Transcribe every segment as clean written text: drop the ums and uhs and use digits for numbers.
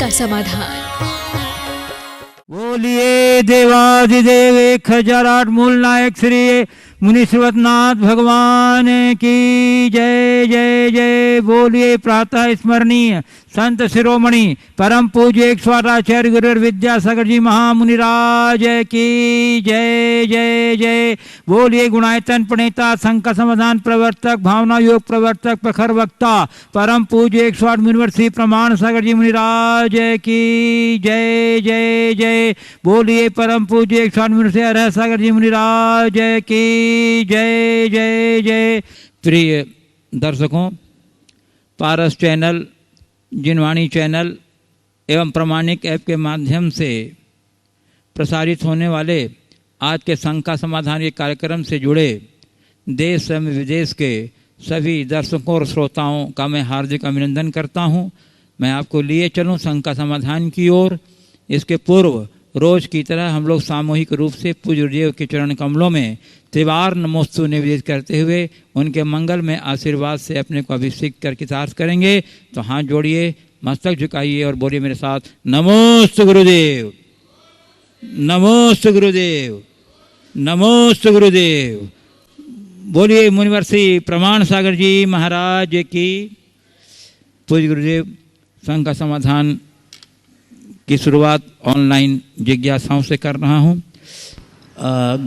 का समाधान। बोलिए देवाधिदेव 1008 मूल नायक श्री मुनि श्रीवतनाथ भगवान की जय जय जय। बोलिए प्रातः स्मरणीय संत शिरोमणि परम पूज्य 108 आचार्य गुरुवर विद्यासागर जी महामुनिराज की जय जय जय। बोलिए गुणायतन प्रणेता संकट समाधान प्रवर्तक भावना योग प्रवर्तक प्रखर वक्ता परम पूज्य 108 मुनिवर्षी प्रमाण सागर जी मुनिराज की जय जय जय। बोलिए परम पूज्य 108 मुनिवर्षी अरह सागर जी मुनिराज की जय जय जय। प्रिय दर्शकों, पारस चैनल, जिनवाणी चैनल एवं प्रमाणिक ऐप के माध्यम से प्रसारित होने वाले आज के शंका समाधान के कार्यक्रम से जुड़े देश एवं विदेश के सभी दर्शकों और श्रोताओं का मैं हार्दिक अभिनंदन करता हूं। मैं आपको लिए चलूं शंका समाधान की ओर। इसके पूर्व रोज की तरह हम लोग सामूहिक रूप से पूज्य गुरुदेव के चरण कमलों में त्रिवार नमोस्तु निवेदित करते हुए उनके मंगल में आशीर्वाद से अपने को अभिषेक कर कृतार्थ करेंगे। तो हाथ जोड़िए, मस्तक झुकाइए और बोलिए मेरे साथ, नमोस्तु गुरुदेव, नमोस्तु गुरुदेव, नमोस्तु गुरुदेव। बोलिए मुनिवर्षी प्रमाण सागर जी महाराज की। पूज्य गुरुदेव शंका समाधान की शुरुआत ऑनलाइन जिज्ञासाओं से कर रहा हूँ।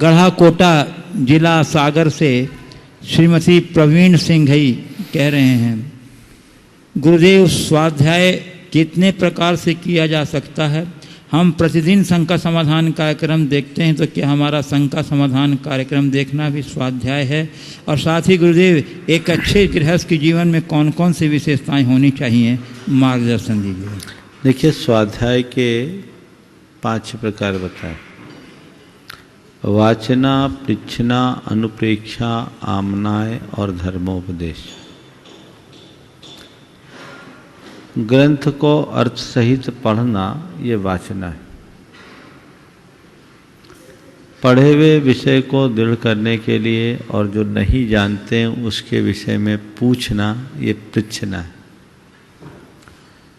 गढ़ाकोटा जिला सागर से श्रीमती प्रवीण सिंघई कह रहे हैं, गुरुदेव स्वाध्याय कितने प्रकार से किया जा सकता है? हम प्रतिदिन शंका समाधान कार्यक्रम देखते हैं, तो क्या हमारा शंका समाधान कार्यक्रम देखना भी स्वाध्याय है? और साथ ही गुरुदेव एक अच्छे गृहस्थ के जीवन में कौन कौन सी विशेषताएं होनी चाहिए, मार्गदर्शन दीजिए। देखिए, स्वाध्याय के 5 प्रकार बताए: वाचना, पृच्छना, अनुप्रेक्षा, आमनाय और धर्मोपदेश। ग्रंथ को अर्थ सहित पढ़ना ये वाचना है। पढ़े हुए विषय को दृढ़ करने के लिए और जो नहीं जानते हैं उसके विषय में पूछना ये पृच्छना है।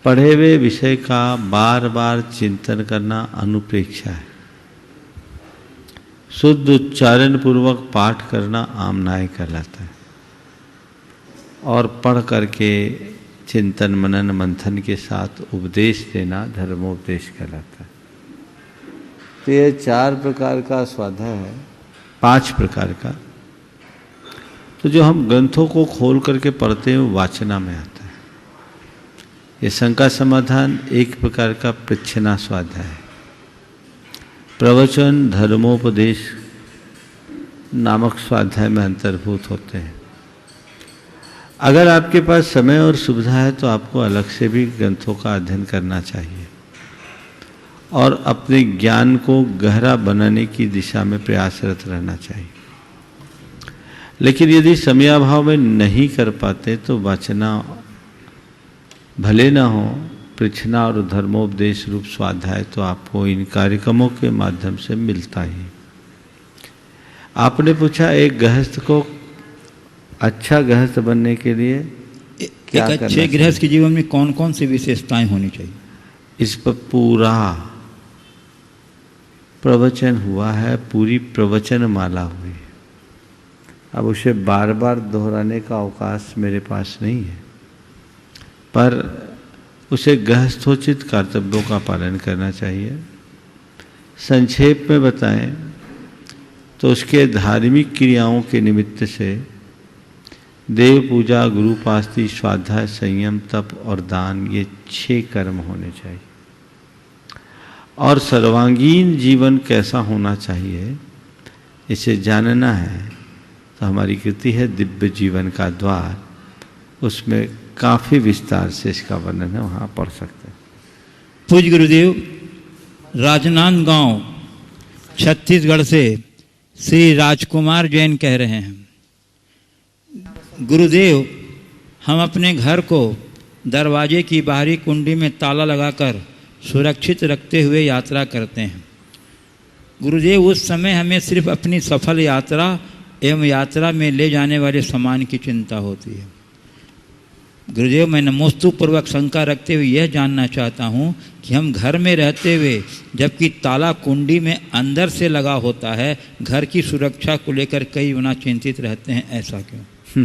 पढ़े हुए विषय का बार बार चिंतन करना अनुप्रेक्षा है। शुद्ध उच्चारण पूर्वक पाठ करना आमनाय कहलाता है। और पढ़ करके चिंतन मनन मंथन के साथ उपदेश देना धर्मोपदेश कहलाता है। तो ये 4 प्रकार का स्वाध्याय है, 5 प्रकार का। तो जो हम ग्रंथों को खोल करके पढ़ते हैं वो वाचना में आता है। ये शंका समाधान एक प्रकार का पृच्छना स्वाध्याय है। प्रवचन धर्मोपदेश नामक स्वाध्याय में अंतर्भूत होते हैं। अगर आपके पास समय और सुविधा है तो आपको अलग से भी ग्रंथों का अध्ययन करना चाहिए और अपने ज्ञान को गहरा बनाने की दिशा में प्रयासरत रहना चाहिए। लेकिन यदि समयाभाव में नहीं कर पाते तो वाचना भले ना हो, पृच्छना और धर्मोपदेश रूप स्वाध्याय तो आपको इन कार्यक्रमों के माध्यम से मिलता ही। आपने पूछा एक गृहस्थ को अच्छा गृहस्थ बनने के लिए क्या एक अच्छे गृहस्थ के जीवन में कौन कौन सी विशेषताएं होनी चाहिए? इस पर पूरा प्रवचन हुआ है, पूरी प्रवचन माला हुई है। अब उसे बार बार दोहराने का अवकाश मेरे पास नहीं है, पर उसे गृहस्थोचित कर्तव्यों का पालन करना चाहिए। संक्षेप में बताएं तो उसके धार्मिक क्रियाओं के निमित्त से देव पूजा, गुरुपास्ति, स्वाध्याय, संयम, तप और दान, ये 6 कर्म होने चाहिए। और सर्वांगीण जीवन कैसा होना चाहिए इसे जानना है तो हमारी कृति है दिव्य जीवन का द्वार, उसमें काफ़ी विस्तार से इसका वर्णन है, वहाँ पढ़ सकते हैं। पूज्य गुरुदेव राजनांदगांव छत्तीसगढ़ से श्री राजकुमार जैन कह रहे हैं, गुरुदेव हम अपने घर को दरवाजे की बाहरी कुंडी में ताला लगाकर सुरक्षित रखते हुए यात्रा करते हैं। गुरुदेव उस समय हमें सिर्फ अपनी सफल यात्रा एवं यात्रा में ले जाने वाले सामान की चिंता होती है। गुरुदेव, मैं नमोस्तु पूर्वक शंका रखते हुए यह जानना चाहता हूँ कि हम घर में रहते हुए जबकि ताला कुंडी में अंदर से लगा होता है, घर की सुरक्षा को लेकर कई गुना चिंतित रहते हैं, ऐसा क्यों?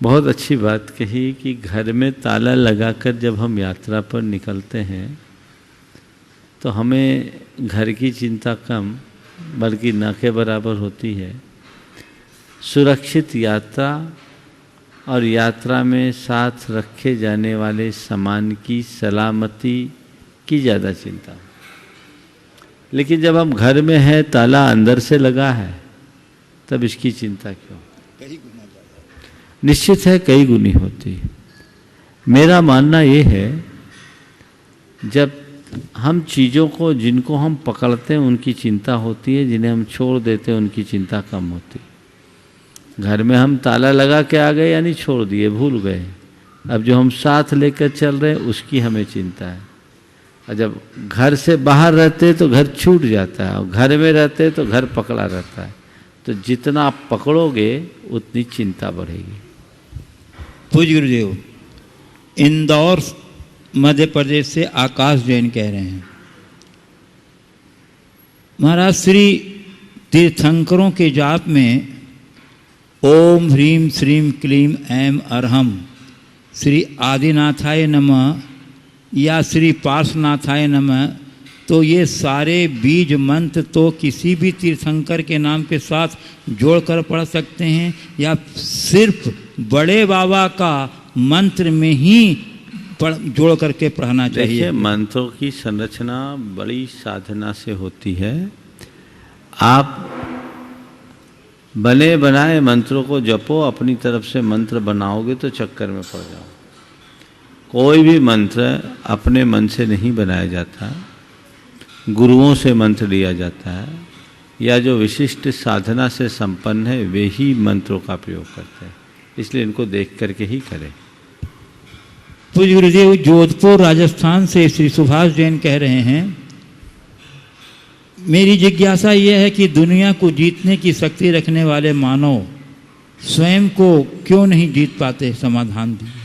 बहुत अच्छी बात कही कि घर में ताला लगाकर जब हम यात्रा पर निकलते हैं तो हमें घर की चिंता कम बल्कि न के बराबर होती है। सुरक्षित यात्रा और यात्रा में साथ रखे जाने वाले सामान की सलामती की ज़्यादा चिंता। लेकिन जब हम घर में हैं, ताला अंदर से लगा है, तब इसकी चिंता क्यों? निश्चित है कई गुनी होती है। मेरा मानना ये है, जब हम चीज़ों को जिनको हम पकड़ते हैं उनकी चिंता होती है, जिन्हें हम छोड़ देते हैं उनकी चिंता कम होती है। घर में हम ताला लगा के आ गए यानी छोड़ दिए, भूल गए। अब जो हम साथ लेकर चल रहे हैं उसकी हमें चिंता है। और जब घर से बाहर रहते तो घर छूट जाता है, और घर में रहते तो घर पकड़ा रहता है। तो जितना आप पकड़ोगे उतनी चिंता बढ़ेगी। पूज्य गुरुदेव, इंदौर मध्य प्रदेश से आकाश जैन कह रहे हैं, महाराज श्री तीर्थंकरों के जाप में ओम ह्रीम श्रीम क्लीम ऐम अरहम श्री आदिनाथाय नमः या श्री पार्श्वनाथाय नमः, तो ये सारे बीज मंत्र तो किसी भी तीर्थंकर के नाम के साथ जोड़कर पढ़ सकते हैं, या सिर्फ बड़े बाबा का मंत्र में ही जोड़ करके पढ़ना चाहिए? देखिए, मंत्रों की संरचना बड़ी साधना से होती है। आप बने बनाए मंत्रों को जपो, अपनी तरफ से मंत्र बनाओगे तो चक्कर में पड़ जाओ। कोई भी मंत्र अपने मन से नहीं बनाया जाता, गुरुओं से मंत्र लिया जाता है, या जो विशिष्ट साधना से संपन्न है वे ही मंत्रों का प्रयोग करते हैं। इसलिए इनको देख करके ही करें। पूज्य गुरुदेव, जोधपुर राजस्थान से श्री सुभाष जैन कह रहे हैं, मेरी जिज्ञासा यह है कि दुनिया को जीतने की शक्ति रखने वाले मानव स्वयं को क्यों नहीं जीत पाते? समाधान दीजिए।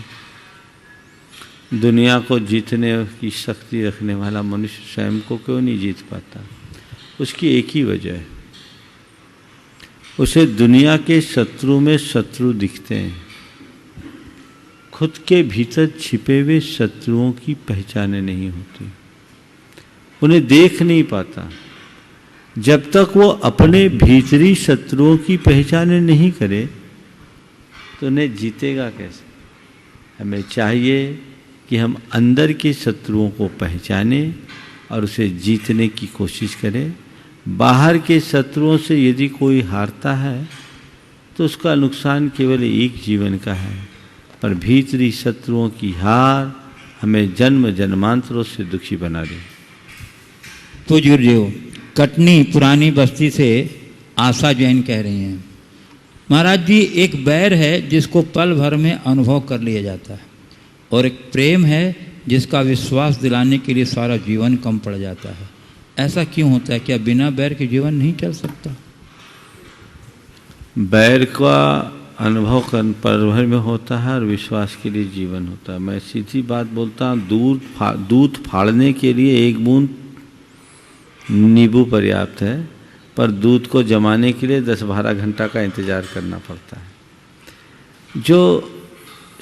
दुनिया को जीतने की शक्ति रखने वाला मनुष्य स्वयं को क्यों नहीं जीत पाता? उसकी एक ही वजह है, उसे दुनिया के शत्रु में शत्रु दिखते हैं। खुद के भीतर छिपे हुए शत्रुओं की पहचाने नहीं होती, उन्हें देख नहीं पाता। जब तक वो अपने भीतरी शत्रुओं की पहचाने नहीं करे तो उन्हें जीतेगा कैसे? हमें चाहिए कि हम अंदर के शत्रुओं को पहचाने और उसे जीतने की कोशिश करें। बाहर के शत्रुओं से यदि कोई हारता है तो उसका नुकसान केवल एक जीवन का है, पर भीतरी शत्रुओं की हार हमें जन्म जन्मांतरों से दुखी बना दे। पूज्य गुरुदेव, कटनी पुरानी बस्ती से आशा जैन कह रही हैं, महाराज जी, एक बैर है जिसको पल भर में अनुभव कर लिया जाता है, और एक प्रेम है जिसका विश्वास दिलाने के लिए सारा जीवन कम पड़ जाता है। ऐसा क्यों होता है? क्या बिना बैर के जीवन नहीं चल सकता? बैर का अनुभव पल भर में होता है और विश्वास के लिए जीवन होता है। मैं सीधी बात बोलता हूँ, दूध फाड़ने के लिए एक बूंद नींबू पर्याप्त है, पर दूध को जमाने के लिए 10-12 घंटा का इंतजार करना पड़ता है। जो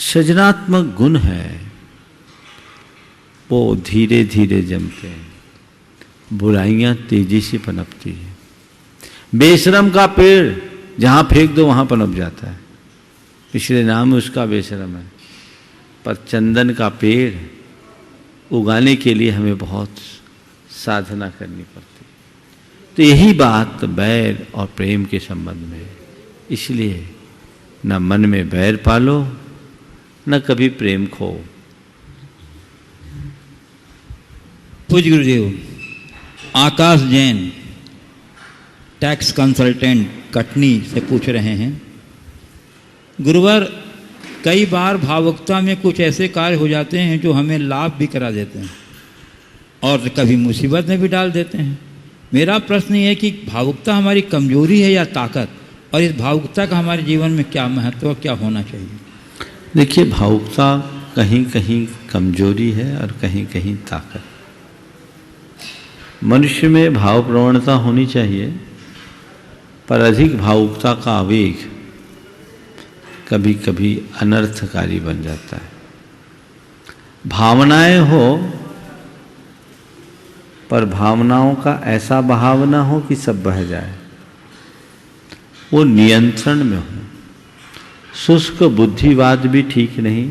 सृजनात्मक गुण है वो धीरे धीरे जमते हैं, बुराइयां तेजी से पनपती है। बेशरम का पेड़ जहाँ फेंक दो वहाँ पनप जाता है, इसलिए नाम उसका बेशरम है। पर चंदन का पेड़ उगाने के लिए हमें बहुत साधना करनी पड़ती है। तो यही बात बैर और प्रेम के संबंध में है। इसलिए न मन में बैर पालो, न कभी प्रेम खो। पूज्य गुरुदेव, आकाश जैन टैक्स कंसल्टेंट कटनी से पूछ रहे हैं, गुरुवर, कई बार भावुकता में कुछ ऐसे कार्य हो जाते हैं जो हमें लाभ भी करा देते हैं और कभी मुसीबत में भी डाल देते हैं। मेरा प्रश्न ये है कि भावुकता हमारी कमजोरी है या ताकत, और इस भावुकता का हमारे जीवन में क्या महत्व, क्या होना चाहिए? देखिए, भावुकता कहीं कहीं कमजोरी है और कहीं कहीं ताकत। मनुष्य में भाव प्रवणता होनी चाहिए, पर अधिक भावुकता का आवेग कभी कभी अनर्थकारी बन जाता है। भावनाएं हो, पर भावनाओं का ऐसा बहाव ना हो कि सब बह जाए, वो नियंत्रण में हो। शुष्क बुद्धिवाद भी ठीक नहीं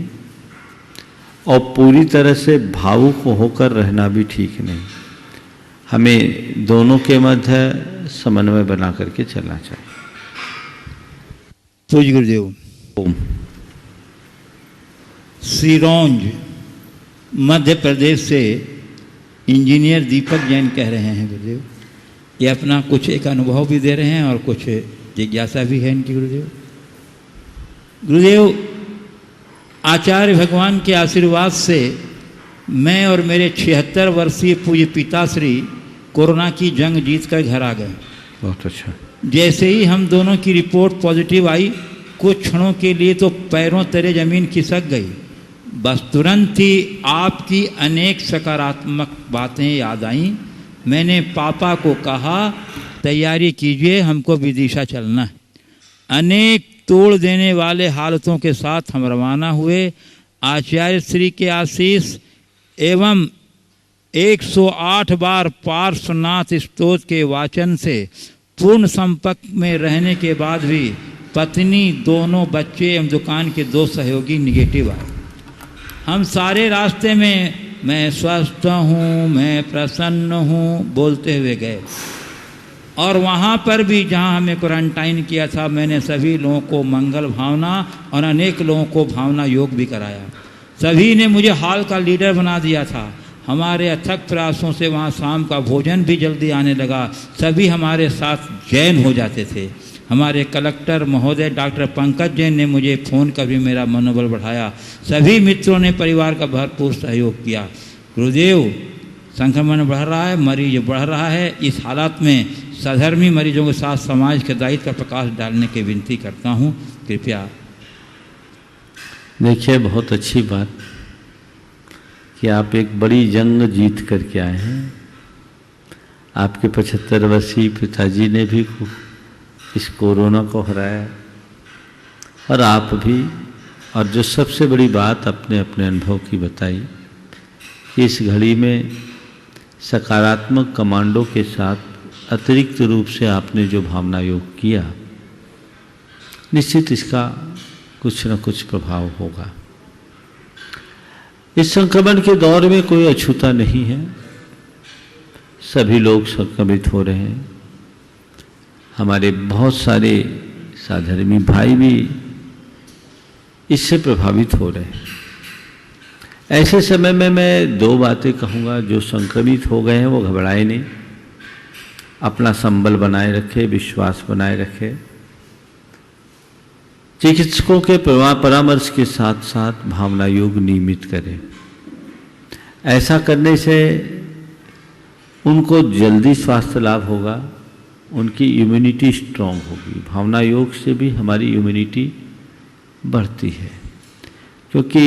और पूरी तरह से भावुक होकर रहना भी ठीक नहीं। हमें दोनों के मध्य समन्वय बना करके चलना चाहिए। पूज्य गुरुदेव, ओम। सिरोंज मध्य प्रदेश से इंजीनियर दीपक जैन कह रहे हैं गुरुदेव। ये अपना कुछ एक अनुभव भी दे रहे हैं और कुछ जिज्ञासा भी है इनकी गुरुदेव। गुरुदेव, आचार्य भगवान के आशीर्वाद से मैं और मेरे 76 वर्षीय पूज्य पिताश्री कोरोना की जंग जीत कर घर आ गए। बहुत अच्छा। जैसे ही हम दोनों की रिपोर्ट पॉजिटिव आई, कुछ क्षणों के लिए तो पैरों तले जमीन खिसक गई। बस तुरंत ही आपकी अनेक सकारात्मक बातें याद आईं। मैंने पापा को कहा, तैयारी कीजिए, हमको विदिशा चलना है। अनेक तोड़ देने वाले हालतों के साथ हम रवाना हुए। आचार्य श्री के आशीष एवं 108 बार पार्श्वनाथ स्तोत्र के वाचन से पूर्ण संपर्क में रहने के बाद भी पत्नी, दोनों बच्चे एवं दुकान के 2 सहयोगी निगेटिव आए। हम सारे रास्ते में मैं स्वस्थ हूँ, मैं प्रसन्न हूँ बोलते हुए गए। और वहाँ पर भी जहाँ हमें क्वारंटाइन किया था, मैंने सभी लोगों को मंगल भावना और अनेक लोगों को भावना योग भी कराया। सभी ने मुझे हॉल का लीडर बना दिया था। हमारे अथक प्रयासों से वहाँ शाम का भोजन भी जल्दी आने लगा। सभी हमारे साथ जैन हो जाते थे। हमारे कलेक्टर महोदय डॉक्टर पंकज जैन ने मुझे फ़ोन कर भी मेरा मनोबल बढ़ाया। सभी मित्रों ने परिवार का भरपूर सहयोग किया। गुरुदेव, संक्रमण बढ़ रहा है, मरीज बढ़ रहा है। इस हालात में सधर्मी मरीजों के साथ समाज के दायित्व पर प्रकाश डालने की विनती करता हूँ, कृपया। देखिए, बहुत अच्छी बात कि आप एक बड़ी जंग जीत करके आए हैं। आपके 75 वर्षीय पिताजी ने भी इस कोरोना को हराया और आप भी। और जो सबसे बड़ी बात अपने अपने अनुभव की बताई कि इस घड़ी में सकारात्मक कमांडो के साथ अतिरिक्त रूप से आपने जो भावना योग किया, निश्चित इसका कुछ न कुछ प्रभाव होगा। इस संक्रमण के दौर में कोई अछूता नहीं है, सभी लोग संक्रमित हो रहे हैं। हमारे बहुत सारे साधर्मी भाई भी इससे प्रभावित हो रहे हैं। ऐसे समय में मैं 2 बातें कहूँगा। जो संक्रमित हो गए हैं वो घबराए नहीं, अपना संबल बनाए रखे, विश्वास बनाए रखे। चिकित्सकों के परामर्श के साथ साथ भावना योग नियमित करें। ऐसा करने से उनको जल्दी स्वास्थ्य लाभ होगा, उनकी इम्यूनिटी स्ट्रांग होगी। भावना योग से भी हमारी इम्यूनिटी बढ़ती है, क्योंकि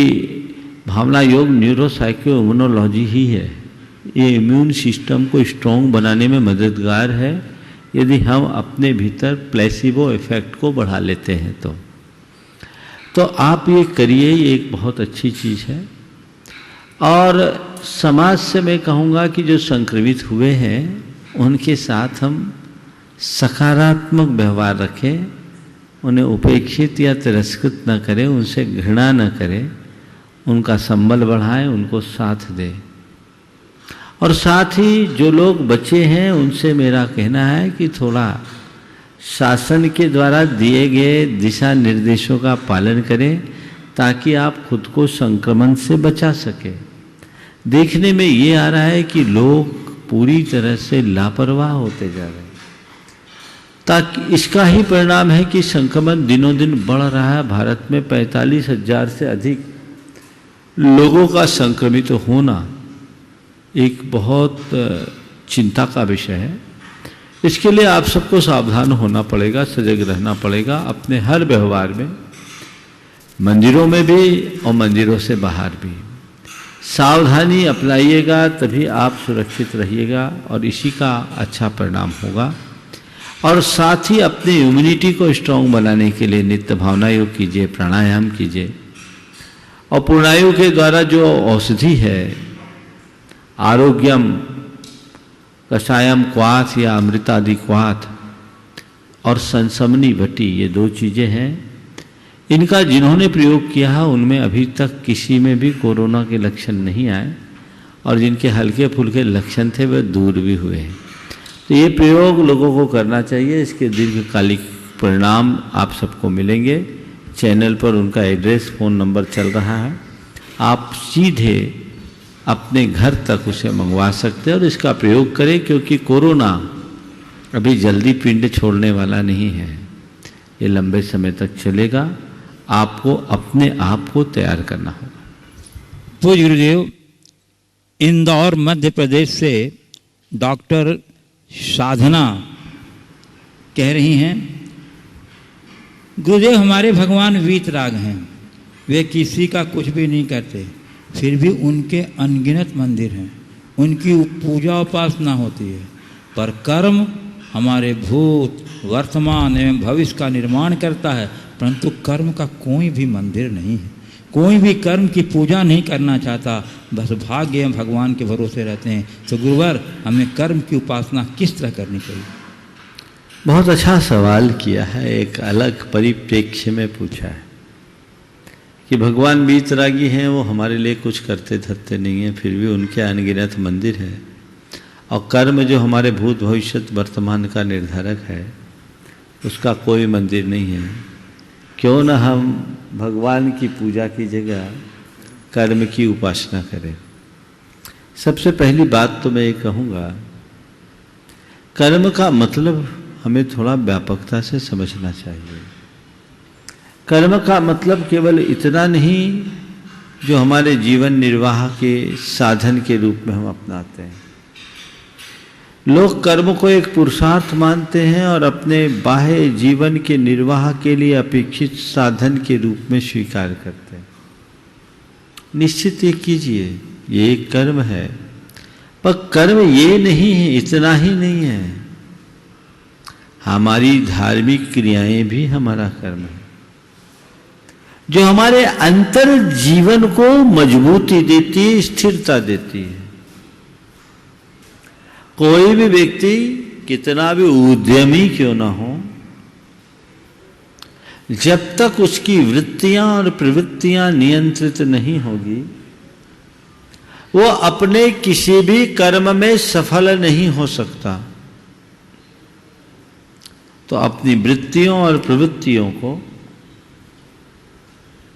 भावना योग न्यूरोसाइको इम्यूनोलॉजी ही है। ये इम्यून सिस्टम को स्ट्रांग बनाने में मददगार है, यदि हम अपने भीतर प्लेसिबो इफेक्ट को बढ़ा लेते हैं तो आप ये करिए, ये एक बहुत अच्छी चीज़ है। और समाज से मैं कहूँगा कि जो संक्रमित हुए हैं उनके साथ हम सकारात्मक व्यवहार रखें, उन्हें उपेक्षित या तिरस्कृत न करें, उनसे घृणा न करें, उनका संबल बढ़ाएं, उनको साथ दें। और साथ ही जो लोग बचे हैं उनसे मेरा कहना है कि थोड़ा शासन के द्वारा दिए गए दिशा निर्देशों का पालन करें, ताकि आप खुद को संक्रमण से बचा सकें। देखने में ये आ रहा है कि लोग पूरी तरह से लापरवाह होते जा रहे हैं, ताकि इसका ही परिणाम है कि संक्रमण दिनों दिन बढ़ रहा है। भारत में 45,000 से अधिक लोगों का संक्रमित होना एक बहुत चिंता का विषय है। इसके लिए आप सबको सावधान होना पड़ेगा, सजग रहना पड़ेगा अपने हर व्यवहार में। मंदिरों में भी और मंदिरों से बाहर भी। सावधानी अपनाइएगा तभी आप सुरक्षित रहिएगा और इसी का अच्छा परिणाम होगा। और साथ ही अपने इम्यूनिटी को स्ट्रांग बनाने के लिए नित्य भावना योग कीजिए, प्राणायाम कीजिए। और प्राणायाम के द्वारा जो औषधि है आरोग्यम कषायम क्वाथ या अमृतादि क्वाथ और संसमनी भट्टी, ये 2 चीज़ें हैं। इनका जिन्होंने प्रयोग किया है उनमें अभी तक किसी में भी कोरोना के लक्षण नहीं आए और जिनके हल्के फुल्के लक्षण थे वे दूर भी हुए हैं। तो ये प्रयोग लोगों को करना चाहिए। इसके दीर्घकालिक परिणाम आप सबको मिलेंगे। चैनल पर उनका एड्रेस, फ़ोन नंबर चल रहा है, आप सीधे अपने घर तक उसे मंगवा सकते हैं और इसका प्रयोग करें, क्योंकि कोरोना अभी जल्दी पिंड छोड़ने वाला नहीं है, ये लंबे समय तक चलेगा। आपको अपने आप को तैयार करना होगा। पूज्य गुरुदेव, इंदौर मध्य प्रदेश से डॉक्टर साधना कह रही हैं, गुरुदेव हमारे भगवान वीतराग हैं, वे किसी का कुछ भी नहीं करते, फिर भी उनके अनगिनत मंदिर हैं, उनकी पूजा उपासना होती है, पर कर्म हमारे भूत वर्तमान एवं भविष्य का निर्माण करता है, परंतु कर्म का कोई भी मंदिर नहीं है। कोई भी कर्म की पूजा नहीं करना चाहता, बस भाग्य एवं भगवान के भरोसे रहते हैं। तो गुरुवर, हमें कर्म की उपासना किस तरह करनी चाहिए? बहुत अच्छा सवाल किया है, एक अलग परिप्रेक्ष्य में पूछा है कि भगवान वीतरागी हैं, वो हमारे लिए कुछ करते धरते नहीं हैं, फिर भी उनके अनगिनत मंदिर है। और कर्म जो हमारे भूत भविष्य वर्तमान का निर्धारक है, उसका कोई मंदिर नहीं है। क्यों न हम भगवान की पूजा की जगह कर्म की उपासना करें। सबसे पहली बात तो मैं ये कहूँगा, कर्म का मतलब हमें थोड़ा व्यापकता से समझना चाहिए। कर्म का मतलब केवल इतना नहीं जो हमारे जीवन निर्वाह के साधन के रूप में हम अपनाते हैं। लोग कर्म को एक पुरुषार्थ मानते हैं और अपने बाह्य जीवन के निर्वाह के लिए अपेक्षित साधन के रूप में स्वीकार करते हैं। निश्चित ये कीजिए, ये एक कर्म है, पर कर्म ये नहीं है, इतना ही नहीं है। हमारी धार्मिक क्रियाएं भी हमारा कर्म है, जो हमारे अंतर जीवन को मजबूती देती है, स्थिरता देती है। कोई भी व्यक्ति कितना भी उद्यमी क्यों ना हो, जब तक उसकी वृत्तियां और प्रवृत्तियां नियंत्रित नहीं होगी, वो अपने किसी भी कर्म में सफल नहीं हो सकता। तो अपनी वृत्तियों और प्रवृत्तियों को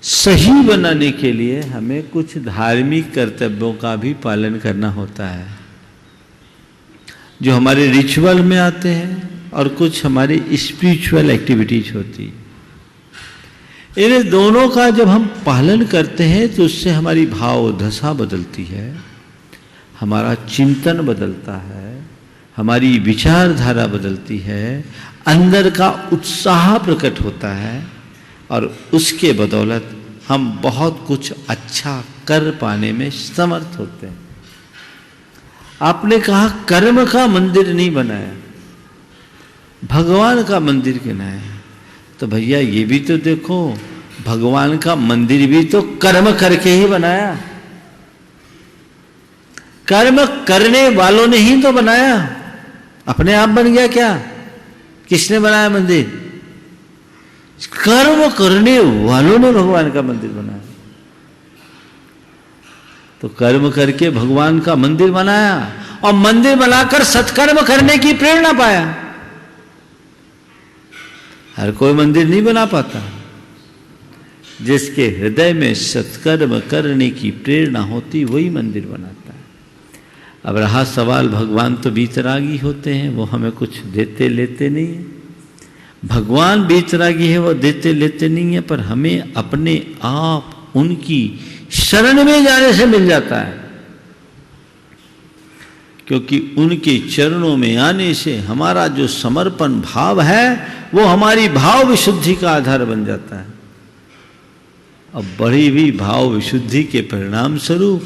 सही बनाने के लिए हमें कुछ धार्मिक कर्तव्यों का भी पालन करना होता है, जो हमारे रिचुअल में आते हैं और कुछ हमारी स्पिरिचुअल एक्टिविटीज होती है। इन दोनों का जब हम पालन करते हैं तो उससे हमारी भाव दशा बदलती है, हमारा चिंतन बदलता है, हमारी विचारधारा बदलती है, अंदर का उत्साह प्रकट होता है और उसके बदौलत हम बहुत कुछ अच्छा कर पाने में समर्थ होते हैं। आपने कहा कर्म का मंदिर नहीं बनाया, भगवान का मंदिर बनाया। तो भैया ये भी तो देखो, भगवान का मंदिर भी तो कर्म करके ही बनाया। कर्म करने वालों ने ही तो बनाया, अपने आप बन गया क्या? किसने बनाया मंदिर? कर्म करने वालों ने भगवान का मंदिर बनाया। तो कर्म करके भगवान का मंदिर बनाया और मंदिर बनाकर सत्कर्म करने की प्रेरणा पाया। हर कोई मंदिर नहीं बना पाता, जिसके हृदय में सत्कर्म करने की प्रेरणा होती वही मंदिर बनाता है। अब रहा सवाल, भगवान तो बीतरागी होते हैं, वो हमें कुछ देते लेते नहीं है। भगवान बीतरागी है, वो देते लेते नहीं है, पर हमें अपने आप उनकी शरण में जाने से मिल जाता है, क्योंकि उनके चरणों में आने से हमारा जो समर्पण भाव है वो हमारी भाव विशुद्धि का आधार बन जाता है। और बढ़ी हुई भाव विशुद्धि के परिणाम स्वरूप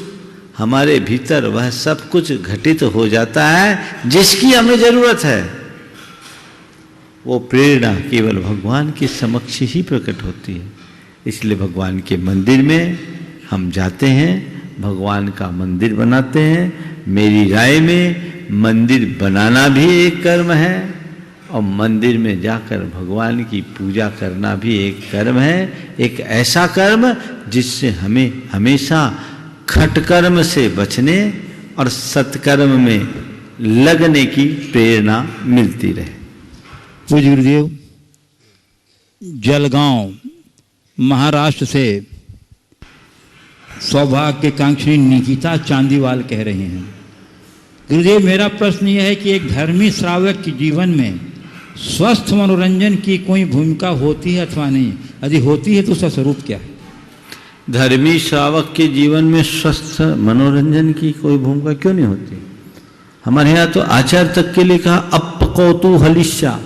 हमारे भीतर वह सब कुछ घटित हो जाता है जिसकी हमें जरूरत है। वो प्रेरणा केवल भगवान के समक्ष ही प्रकट होती है। इसलिए भगवान के मंदिर में हम जाते हैं, भगवान का मंदिर बनाते हैं। मेरी राय में मंदिर बनाना भी एक कर्म है और मंदिर में जाकर भगवान की पूजा करना भी एक कर्म है। एक ऐसा कर्म जिससे हमें हमेशा खटकर्म से बचने और सत्कर्म में लगने की प्रेरणा मिलती रहे। पूज्य गुरुदेव, जलगांव महाराष्ट्र से सौभाग्यकांक्षी निकिता चांदीवाल कह रहे हैं, गुरुदेव मेरा प्रश्न यह है कि एक धर्मी श्रावक के जीवन में स्वस्थ मनोरंजन की कोई भूमिका होती है अथवा नहीं? यदि होती है तो उसका स्वरूप क्या है? धर्मी श्रावक के जीवन में स्वस्थ मनोरंजन की कोई भूमिका क्यों नहीं होती? हमारे यहाँ तो आचार्य तक के लिए कहा अप कौतूहलिशा,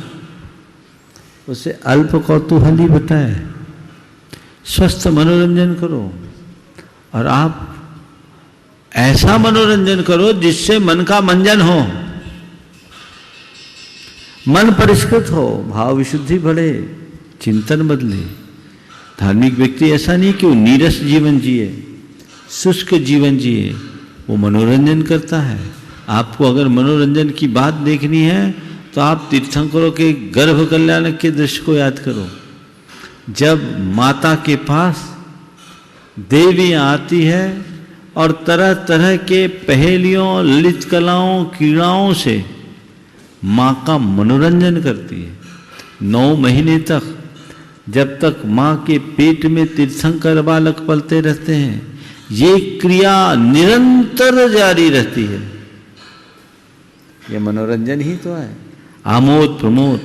उसे अल्प कौतूहली बताए। स्वस्थ मनोरंजन करो और आप ऐसा मनोरंजन करो जिससे मन का मंजन हो, मन परिष्कृत हो, भाव विशुद्धि बढ़े, चिंतन बदले। धार्मिक व्यक्ति ऐसा नहीं कि वो नीरस जीवन जिए, शुष्क जीवन जिए, वो मनोरंजन करता है। आपको अगर मनोरंजन की बात देखनी है तो आप तीर्थंकरों के गर्भ कल्याणक के दृश्य को याद करो। जब माता के पास देवी आती है और तरह तरह के पहेलियों, ललित कलाओं, क्रीड़ाओं से माँ का मनोरंजन करती है। 9 महीने तक, जब तक माँ के पेट में तीर्थंकर बालक पलते रहते हैं, ये क्रिया निरंतर जारी रहती है। ये मनोरंजन ही तो है। आमोद प्रमोद,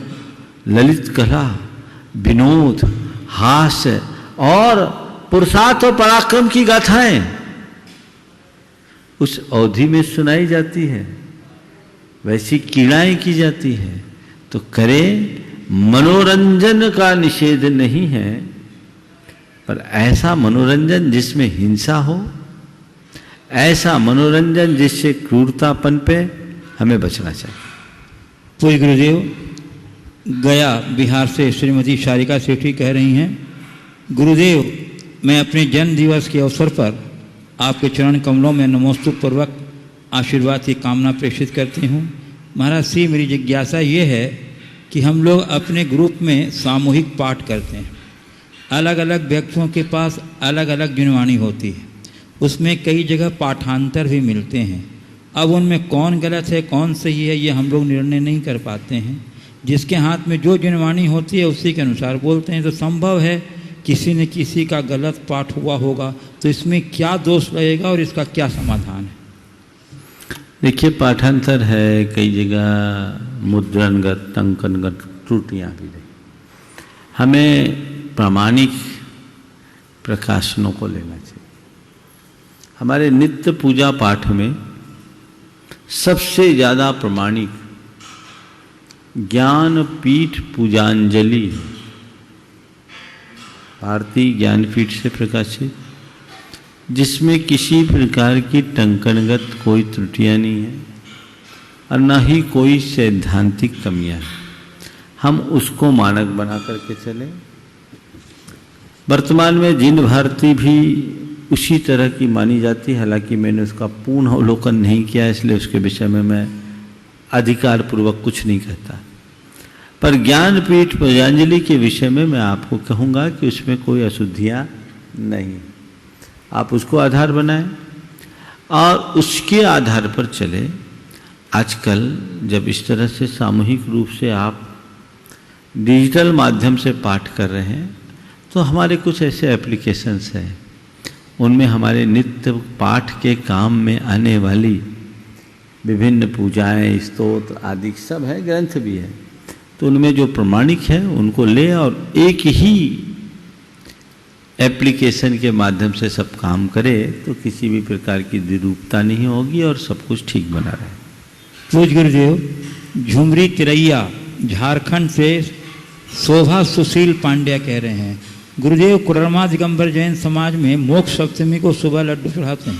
ललित कला, विनोद, हास्य और पुरुषार्थ और पराक्रम की गाथाएं उस अवधि में सुनाई जाती है, वैसी क्रीड़ाएं की जाती है। तो करें, मनोरंजन का निषेध नहीं है, पर ऐसा मनोरंजन जिसमें हिंसा हो, ऐसा मनोरंजन जिससे क्रूरतापन पे हमें बचना चाहिए। पूज्य गुरुदेव, गया बिहार से श्रीमती शारिका सेठी कह रही हैं, गुरुदेव मैं अपने जन्म दिवस के अवसर पर आपके चरण कमलों में नमोस्तु पूर्वक आशीर्वाद की कामना प्रेषित करती हूँ। महाराज श्री, मेरी जिज्ञासा ये है कि हम लोग अपने ग्रुप में सामूहिक पाठ करते हैं। अलग अलग व्यक्तियों के पास अलग अलग जिनवाणी होती है, उसमें कई जगह पाठांतर भी मिलते हैं। अब उनमें कौन गलत है कौन सही है ये हम लोग निर्णय नहीं कर पाते हैं। जिसके हाथ में जो जिनवाणी होती है उसी के अनुसार बोलते हैं। तो संभव है किसी न किसी का गलत पाठ हुआ होगा, तो इसमें क्या दोष लगेगा और इसका क्या समाधान है? देखिए, पाठांतर है, कई जगह मुद्रणगत, अंकनगत त्रुटियाँ भी रही। हमें प्रामाणिक प्रकाशनों को लेना चाहिए। हमारे नित्य पूजा पाठ में सबसे ज़्यादा प्रमाणिक ज्ञानपीठ पूजांजलि, भारतीय ज्ञानपीठ से प्रकाशित, जिसमें किसी प्रकार की टंकणगत कोई त्रुटियां नहीं है और न ही कोई सैद्धांतिक कमियां हैं। हम उसको मानक बना करके चले। वर्तमान में जिन भारती भी उसी तरह की मानी जाती है, हालांकि मैंने उसका पूर्ण अवलोकन नहीं किया, इसलिए उसके विषय में मैं अधिकार पूर्वक कुछ नहीं कहता। पर ज्ञानपीठ पूजांजलि के विषय में मैं आपको कहूँगा कि उसमें कोई अशुद्धियाँ नहीं। आप उसको आधार बनाएं और उसके आधार पर चले। आजकल जब इस तरह से सामूहिक रूप से आप डिजिटल माध्यम से पाठ कर रहे हैं, तो हमारे कुछ ऐसे एप्लीकेशंस हैं, उनमें हमारे नित्य पाठ के काम में आने वाली विभिन्न पूजाएं, स्तोत्र आदि सब है, ग्रंथ भी है। तो उनमें जो प्रमाणिक है उनको ले और एक ही एप्लीकेशन के माध्यम से सब काम करे, तो किसी भी प्रकार की द्विरूपता नहीं होगी और सब कुछ ठीक बना रहे। पूज्य गुरुदेव, झुमरी तिरैया झारखंड से शोभा सुशील पांड्या कह रहे हैं, गुरुदेव कोडरमा दिगंबर जैन समाज में मोक्ष सप्तमी को सुबह लड्डू चढ़ाते हैं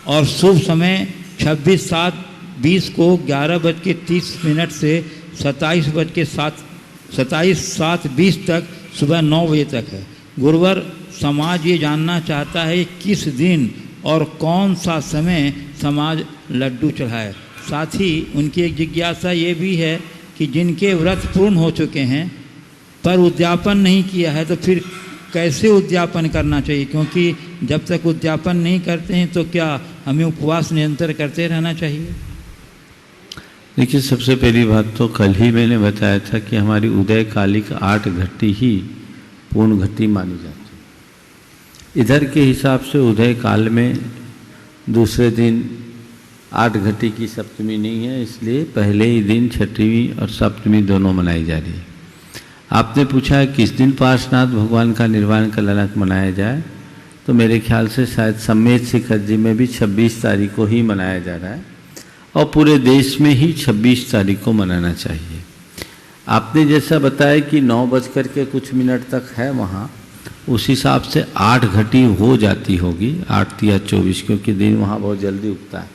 और शुभ समय 26/7/20 को 11:30 से 27:20 तक सुबह 9 बजे तक है। गुरुवर समाज ये जानना चाहता है किस दिन और कौन सा समय समाज लड्डू चढ़ाए। साथ ही उनकी एक जिज्ञासा ये भी है कि जिनके व्रत पूर्ण हो चुके हैं पर उद्यापन नहीं किया है तो फिर कैसे उद्यापन करना चाहिए, क्योंकि जब तक उद्यापन नहीं करते हैं तो क्या हमें उपवास निरंतर करते रहना चाहिए। देखिए, सबसे पहली बात तो कल ही मैंने बताया था कि हमारी उदय कालिक 8 घट्टी ही पूर्ण घट्टी मानी जाती है। इधर के हिसाब से उदय काल में दूसरे दिन 8 घट्टी की सप्तमी नहीं है, इसलिए पहले ही दिन छठवीं और सप्तमी दोनों मनाई जा रही है। आपने पूछा है किस दिन पार्श्वनाथ भगवान का निर्वाण कल्याणक मनाया जाए, तो मेरे ख्याल से शायद सम्मेत शिखर जी में भी 26 तारीख को ही मनाया जा रहा है और पूरे देश में ही 26 तारीख को मनाना चाहिए। आपने जैसा बताया कि 9:00 तक है वहाँ, उस हिसाब से 8 घटी हो जाती होगी, 8 या 24, क्योंकि दिन वहाँ बहुत जल्दी उगता है।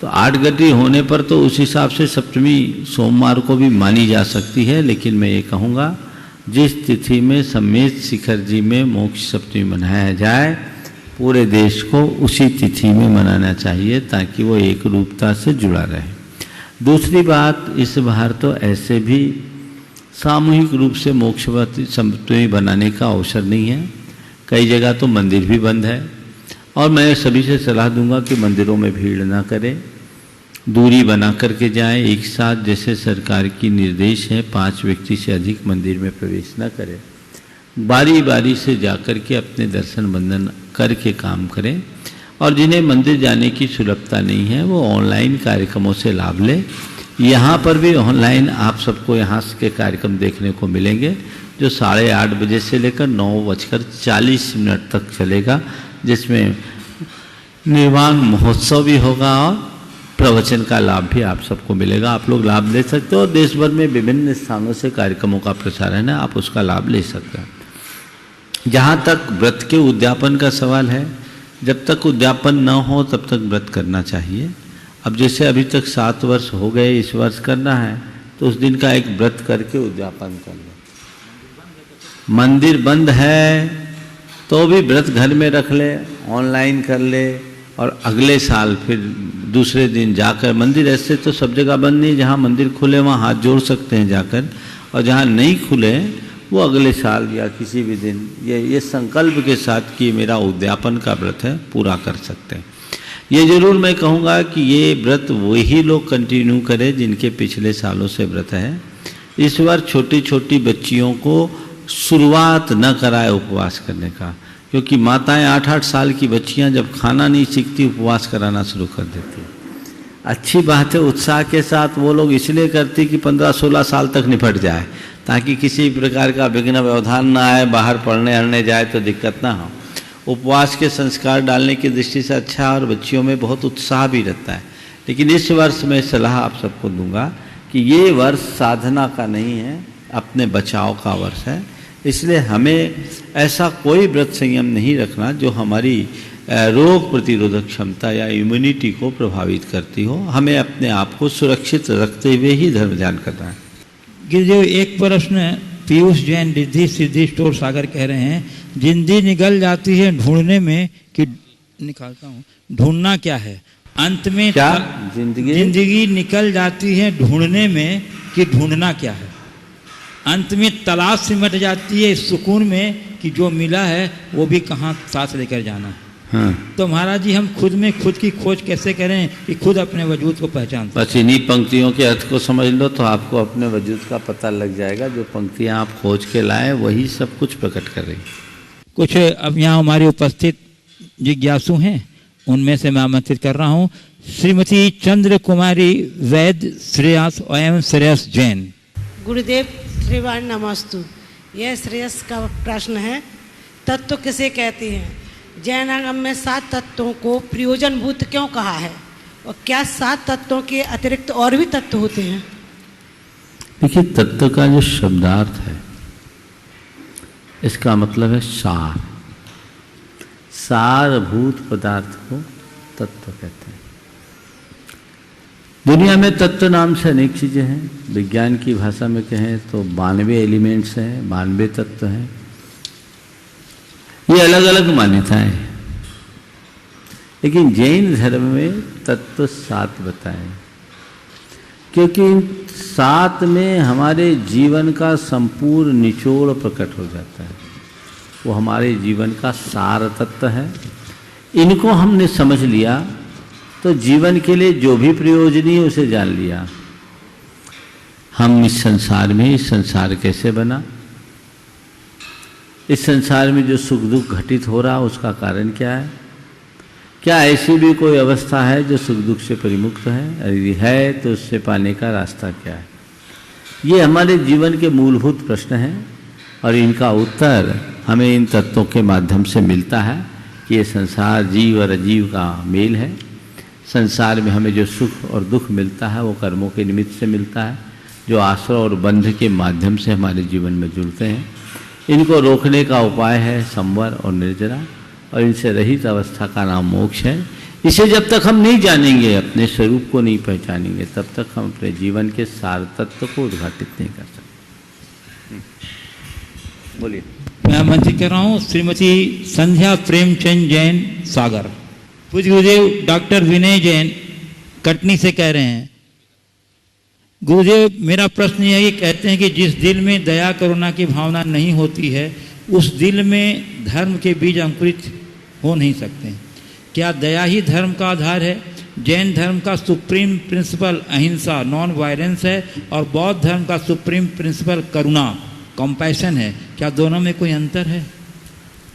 तो 8 घटी होने पर तो उस हिसाब से सप्तमी सोमवार को भी मानी जा सकती है। लेकिन मैं ये कहूँगा जिस तिथि में सम्मेत शिखर जी में मोक्ष सप्तमी मनाया जाए, पूरे देश को उसी तिथि में मनाना चाहिए ताकि वो एक रूपता से जुड़ा रहे। दूसरी बात, इस बार तो ऐसे भी सामूहिक रूप से मोक्ष सप्तमी बनाने का अवसर नहीं है। कई जगह तो मंदिर भी बंद है और मैं सभी से सलाह दूंगा कि मंदिरों में भीड़ ना करें, दूरी बना करके जाएं। एक साथ जैसे सरकार की निर्देश है 5 व्यक्ति से अधिक मंदिर में प्रवेश न करें। बारी बारी से जाकर के अपने दर्शन बंदन करके काम करें। और जिन्हें मंदिर जाने की सुलभता नहीं है वो ऑनलाइन कार्यक्रमों से लाभ लें। यहाँ पर भी ऑनलाइन आप सबको यहाँ के कार्यक्रम देखने को मिलेंगे जो 8:30 बजे से लेकर 9:40 तक चलेगा, जिसमें निर्वाण महोत्सव भी होगा और प्रवचन का लाभ भी आप सबको मिलेगा। आप लोग लाभ ले सकते हो। देश भर में विभिन्न स्थानों से कार्यक्रमों का प्रसारण है, आप उसका लाभ ले सकते हैं। जहाँ तक व्रत के उद्यापन का सवाल है, जब तक उद्यापन न हो तब तक व्रत करना चाहिए। अब जैसे अभी तक 7 वर्ष हो गए, इस वर्ष करना है तो उस दिन का एक व्रत करके उद्यापन कर लो। मंदिर बंद है तो भी व्रत घर में रख ले, ऑनलाइन कर ले और अगले साल फिर दूसरे दिन जाकर, मंदिर ऐसे तो सब जगह बंद नहीं, जहाँ मंदिर खुले वहाँ हाथ जोड़ सकते हैं जाकर, और जहाँ नहीं खुले वो अगले साल या किसी भी दिन ये संकल्प के साथ कि मेरा उद्यापन का व्रत है पूरा कर सकते हैं। ये जरूर मैं कहूँगा कि ये व्रत वही लोग कंटिन्यू करें जिनके पिछले सालों से व्रत है। इस बार छोटी छोटी बच्चियों को शुरुआत न कराए उपवास करने का, क्योंकि माताएं 8-8 साल की बच्चियां जब खाना नहीं सीखती उपवास कराना शुरू कर देती। अच्छी बात है, उत्साह के साथ वो लोग इसलिए करती कि 15-16 साल तक निपट जाए, ताकि किसी प्रकार का विघ्न व्यवधान ना आए, बाहर पढ़ने अढ़ने जाए तो दिक्कत ना हो। उपवास के संस्कार डालने की दृष्टि से अच्छा, और बच्चियों में बहुत उत्साह भी रहता है। लेकिन इस वर्ष मैं सलाह आप सबको दूंगा कि ये वर्ष साधना का नहीं है, अपने बचाव का वर्ष है। इसलिए हमें ऐसा कोई व्रत संयम नहीं रखना जो हमारी रोग प्रतिरोधक क्षमता या इम्यूनिटी को प्रभावित करती हो। हमें अपने आप को सुरक्षित रखते हुए ही धर्म ध्यान करना है। गिरिदेव, एक प्रश्न पीयूष जैन रिद्धि सिद्धि स्टोर सागर कह रहे हैं, जिंदगी निकल जाती है ढूंढने में कि निकालता हूँ, ढूंढना क्या है? अंत में क्या जिंदगी निकल जाती है ढूंढने में कि ढूंढना क्या है? अंत में तलाश सिमट जाती है सुकून में कि जो मिला है वो भी कहाँ साथ लेकर जाना है। हाँ। तो महाराज जी, हम खुद में खुद की खोज कैसे करें कि खुद अपने वजूद को पहचान सकें? बस इन्हीं पंक्तियों के अर्थ को समझ लो तो आपको अपने वजूद का पता लग जाएगा। जो पंक्तियाँ आप खोज के लाए वही सब कुछ प्रकट कर रही। कुछ अब यहाँ हमारे उपस्थित जिज्ञासु हैं, उनमें से मैं आमंत्रित कर रहा हूँ श्रीमती चंद्र कुमारी वैद्य श्रेयस एवं श्रेयस जैन। गुरुदेव श्रीवाण नमस्तु। यह श्रेयस का प्रश्न है, तत्व किसे कहते हैं? जैनागम में 7 तत्वों को प्रयोजनभूत क्यों कहा है, और क्या 7 तत्वों के अतिरिक्त और भी तत्व होते हैं? देखिए, तत्व का जो शब्दार्थ है इसका मतलब है सार, सारभूत पदार्थ को तत्व कहते हैं। दुनिया में तत्व नाम से अनेक चीज़ें हैं। विज्ञान की भाषा में कहें तो 92 एलिमेंट्स हैं, 92 तत्व हैं। ये अलग अलग मान्यताएं हैं, लेकिन जैन धर्म में तत्व 7 बताए, क्योंकि 7 में हमारे जीवन का संपूर्ण निचोड़ प्रकट हो जाता है। वो हमारे जीवन का सार तत्व है। इनको हमने समझ लिया तो जीवन के लिए जो भी प्रयोजनीय उसे जान लिया। हम इस संसार में, इस संसार कैसे बना, इस संसार में जो सुख दुख घटित हो रहा उसका कारण क्या है, क्या ऐसी भी कोई अवस्था है जो सुख दुख से परिमुक्त है, यदि है तो उससे पाने का रास्ता क्या है। ये हमारे जीवन के मूलभूत प्रश्न हैं और इनका उत्तर हमें इन तत्वों के माध्यम से मिलता है कि ये संसार जीव और अजीव का मेल है। संसार में हमें जो सुख और दुख मिलता है वो कर्मों के निमित्त से मिलता है, जो आश्रय और बंध के माध्यम से हमारे जीवन में जुड़ते हैं। इनको रोकने का उपाय है संवर और निर्जरा, और इनसे रहित अवस्था का नाम मोक्ष है। इसे जब तक हम नहीं जानेंगे, अपने स्वरूप को नहीं पहचानेंगे, तब तक हम अपने जीवन के सार तत्व को उद्घाटित नहीं कर सकते। बोलिए। मैं आमंत्रित कर रहा हूँ श्रीमती संध्या प्रेमचंद जैन सागर। पूज्य गुरुदेव डॉक्टर विनय जैन कटनी से कह रहे हैं, गुरुदेव मेरा प्रश्न यह है कि कहते हैं कि जिस दिल में दया करुणा की भावना नहीं होती है उस दिल में धर्म के बीज अंकुरित हो नहीं सकते। क्या दया ही धर्म का आधार है? जैन धर्म का सुप्रीम प्रिंसिपल अहिंसा नॉन वायलेंस है और बौद्ध धर्म का सुप्रीम प्रिंसिपल करुणा कंपैशन है। क्या दोनों में कोई अंतर है?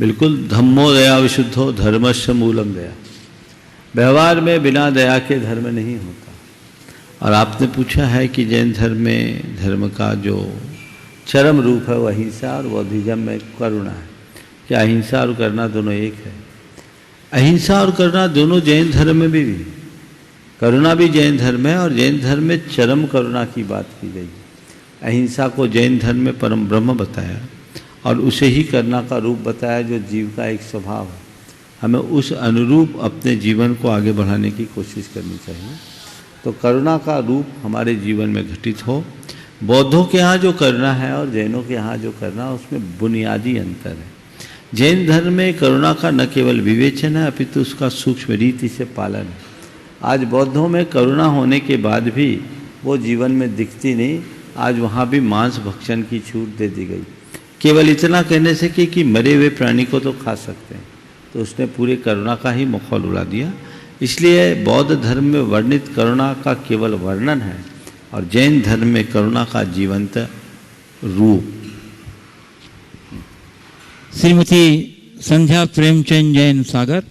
बिल्कुल। धम्मो दया विशुद्धो धर्मस्य मूलम दया। व्यवहार में बिना दया के धर्म नहीं होता। और आपने पूछा है कि जैन धर्म में धर्म का जो चरम रूप है वो अहिंसा और बौद्धिज्म में करुणा है। क्या अहिंसा और करुणा दोनों एक है? अहिंसा और करुणा दोनों जैन धर्म में भी करुणा भी जैन धर्म है, और जैन धर्म में चरम करुणा की बात की गई। अहिंसा को जैन धर्म में परम ब्रह्म बताया और उसे ही करुणा का रूप बताया जो जीव का एक स्वभाव है। हमें उस अनुरूप अपने जीवन को आगे बढ़ाने की कोशिश करनी चाहिए। तो करुणा का रूप हमारे जीवन में घटित हो। बौद्धों के यहाँ जो करुणा है और जैनों के यहाँ जो करुणा, उसमें बुनियादी अंतर है। जैन धर्म में करुणा का न केवल विवेचन है अपितु उसका सूक्ष्म रीति से पालन है। आज बौद्धों में करुणा होने के बाद भी वो जीवन में दिखती नहीं। आज वहाँ भी मांस भक्षण की छूट दे दी गई, केवल इतना कहने से कि मरे हुए प्राणी को तो खा सकते हैं। तो उसने पूरे करुणा का ही मखौल उड़ा दिया। इसलिए बौद्ध धर्म में वर्णित करुणा का केवल वर्णन है और जैन धर्म में करुणा का जीवंत रूप। श्रीमती संध्या प्रेमचंद जैन सागर।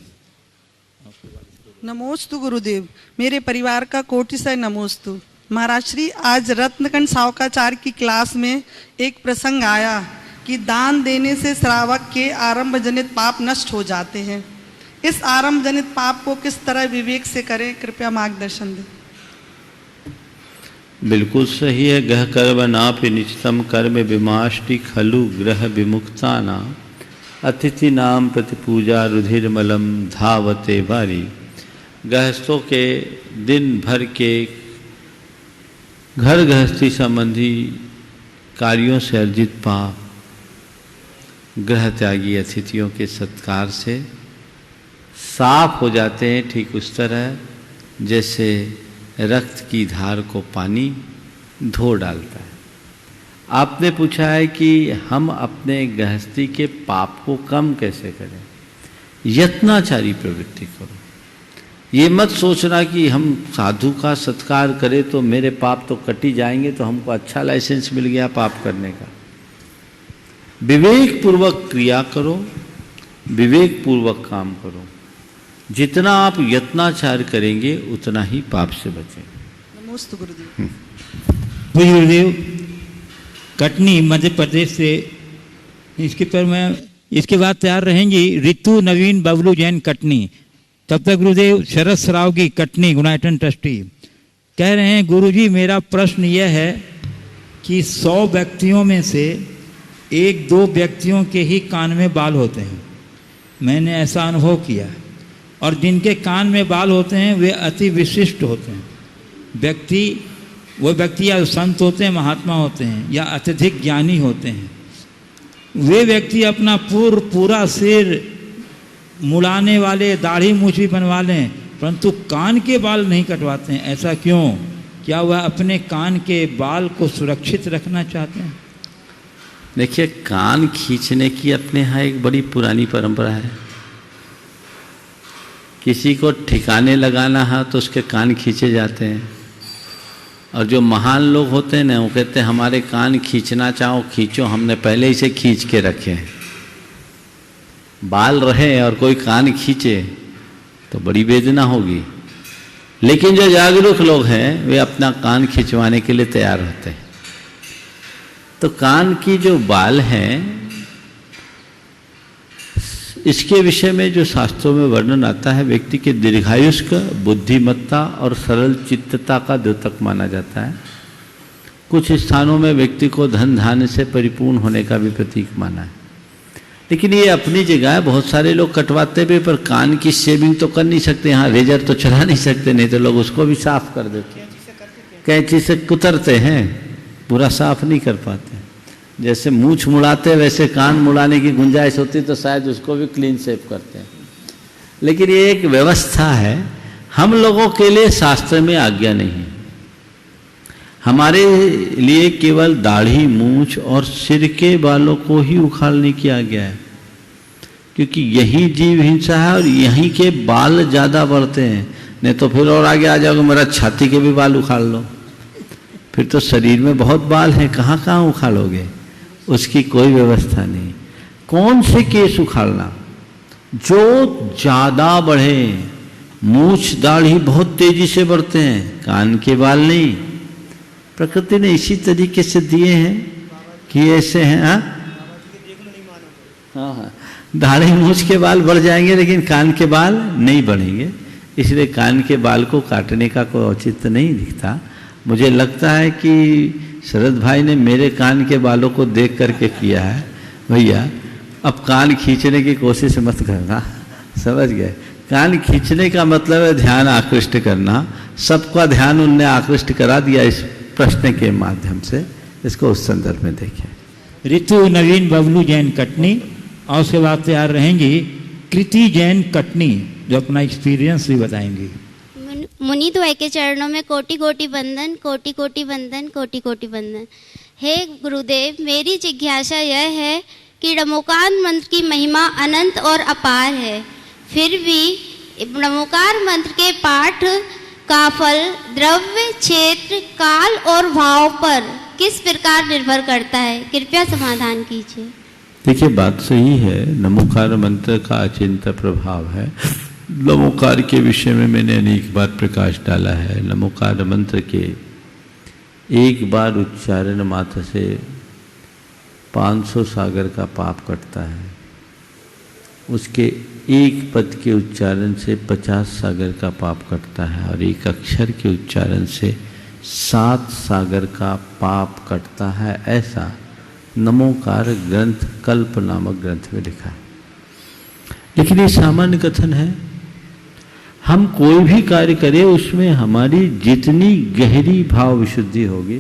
नमोस्तु गुरुदेव, मेरे परिवार का कोटिशय नमोस्तु। महाराज श्री, आज रत्नकंठ सावकाचार्य की क्लास में एक प्रसंग आया कि दान देने से श्रावक के आरंभ जनित पाप नष्ट हो जाते हैं। इस आरंभ जनित पाप को किस तरह विवेक से करें, कृपया मार्गदर्शन दें। बिल्कुल सही है। गह कर्म नापि निचितम कर्म विमाष्टि खलु ग्रह विमुक्ता नाम अतिथि नाम प्रति पूजा रुधिरमलम धावते बारी। गृहस्थों के दिन भर के घर गृहस्थी संबंधी कार्यों से अर्जित पाप गृह त्यागी अतिथियों के सत्कार से साफ हो जाते हैं। ठीक उस तरह जैसे रक्त की धार को पानी धो डालता है। आपने पूछा है कि हम अपने गृहस्थी के पाप को कम कैसे करें। यत्नाचारी प्रवृत्ति करो। ये मत सोचना कि हम साधु का सत्कार करें तो मेरे पाप तो कट ही जाएंगे, तो हमको अच्छा लाइसेंस मिल गया पाप करने का। विवेक पूर्वक क्रिया करो, विवेक पूर्वक काम करो। जितना आप यत्नाचार करेंगे उतना ही पाप से बचेंगे। नमोस्तु गुरुदेव। गुरुदेव कटनी मध्य प्रदेश से इसके पर मैं इसके बाद तैयार रहेंगी रितु नवीन बबलू जैन कटनी। तब तक गुरुदेव शरद सरावगी कटनी गुणायतन ट्रस्टी कह रहे हैं, गुरुजी मेरा प्रश्न यह है कि 100 व्यक्तियों में से एक दो व्यक्तियों के ही कान में बाल होते हैं, मैंने ऐसा अनुभव किया। और जिनके कान में बाल होते हैं वे अति विशिष्ट होते हैं। वो व्यक्ति या संत होते हैं, महात्मा होते हैं, या अत्यधिक ज्ञानी होते हैं। वे व्यक्ति अपना पूरा सिर मुड़ाने वाले, दाढ़ी मूछ भी बनवा लें, परंतु कान के बाल नहीं कटवाते हैं। ऐसा क्यों? क्या वह अपने कान के बाल को सुरक्षित रखना चाहते हैं? देखिए, कान खींचने की अपने यहाँ एक बड़ी पुरानी परंपरा है। किसी को ठिकाने लगाना है तो उसके कान खींचे जाते हैं। और जो महान लोग होते हैं ना, वो कहते हैं हमारे कान खींचना चाहो खींचो, हमने पहले ही से खींच के रखे हैं। बाल रहे और कोई कान खींचे तो बड़ी वेदना होगी। लेकिन जो जागरूक लोग हैं वे अपना कान खिंचवाने के लिए तैयार होते हैं। तो कान की जो बाल हैं, इसके विषय में जो शास्त्रों में वर्णन आता है, व्यक्ति के दीर्घायुष्क, बुद्धिमत्ता और सरल चित्तता का द्योतक माना जाता है। कुछ स्थानों में व्यक्ति को धन धान्य से परिपूर्ण होने का भी प्रतीक माना है। लेकिन ये अपनी जगह है, बहुत सारे लोग कटवाते भी, पर कान की शेविंग तो कर नहीं सकते, यहाँ रेजर तो चला नहीं सकते, नहीं तो लोग उसको भी साफ कर देते हैं। कैंची से कुतरते हैं, पूरा साफ नहीं कर पाते। जैसे मूछ मुड़ाते वैसे कान मुड़ाने की गुंजाइश होती तो शायद उसको भी क्लीन शेव करते हैं। लेकिन ये एक व्यवस्था है, हम लोगों के लिए शास्त्र में आज्ञा नहीं है। हमारे लिए केवल दाढ़ी, मूछ और सिर के बालों को ही उखाड़ने की आज्ञा है, क्योंकि यही जीव हिंसा है और यहीं के बाल ज़्यादा बढ़ते हैं। नहीं तो फिर और आगे आ जाओगे, मेरा छाती के भी बाल उखाड़ लो, फिर तो शरीर में बहुत बाल हैं, कहाँ कहाँ उखाड़ोगे? उसकी कोई व्यवस्था नहीं। कौन से केस उखाड़ना? जो ज़्यादा बढ़े। मूछ दाढ़ी बहुत तेजी से बढ़ते हैं, कान के बाल नहीं। प्रकृति ने इसी तरीके से दिए हैं कि ऐसे हैं। हाँ, दाढ़ी मूछ के बाल बढ़ जाएंगे लेकिन कान के बाल नहीं बढ़ेंगे। इसलिए कान के बाल को काटने का कोई औचित्य नहीं दिखता। मुझे लगता है कि शरद भाई ने मेरे कान के बालों को देख करके किया है। भैया अब कान खींचने की कोशिश मत करना, समझ गए? कान खींचने का मतलब है ध्यान आकृष्ट करना। सबका ध्यान उनने आकृष्ट करा दिया इस प्रश्न के माध्यम से। इसको उस संदर्भ में देखें। ऋतु नवीन बबलू जैन कटनी, और उसके बाद तैयार रहेंगी कृति जैन कटनी, जो अपना एक्सपीरियंस भी बताएंगी। मुनि द्वय के चरणों में कोटि कोटि वंदन, कोटि कोटि वंदन, कोटि कोटि वंदन। हे गुरुदेव, मेरी जिज्ञासा यह है कि नमोकार मंत्र की महिमा अनंत और अपार है, फिर भी नमोकार मंत्र के पाठ का फल द्रव्य, क्षेत्र, काल और भाव पर किस प्रकार निर्भर करता है? कृपया समाधान कीजिए। देखिए, बात सही है। नमोकार मंत्र का अचिंत्य प्रभाव है। नमोकार के विषय में मैंने अनेक बार प्रकाश डाला है। नमोकार मंत्र के एक बार उच्चारण मात्र से 500 सागर का पाप कटता है। उसके एक पद के उच्चारण से 50 सागर का पाप कटता है, और एक अक्षर के उच्चारण से 7 सागर का पाप कटता है। ऐसा नमोकार ग्रंथ कल्प नामक ग्रंथ में लिखा है। लेकिन ये सामान्य कथन है। हम कोई भी कार्य करें, उसमें हमारी जितनी गहरी भाव विशुद्धि होगी,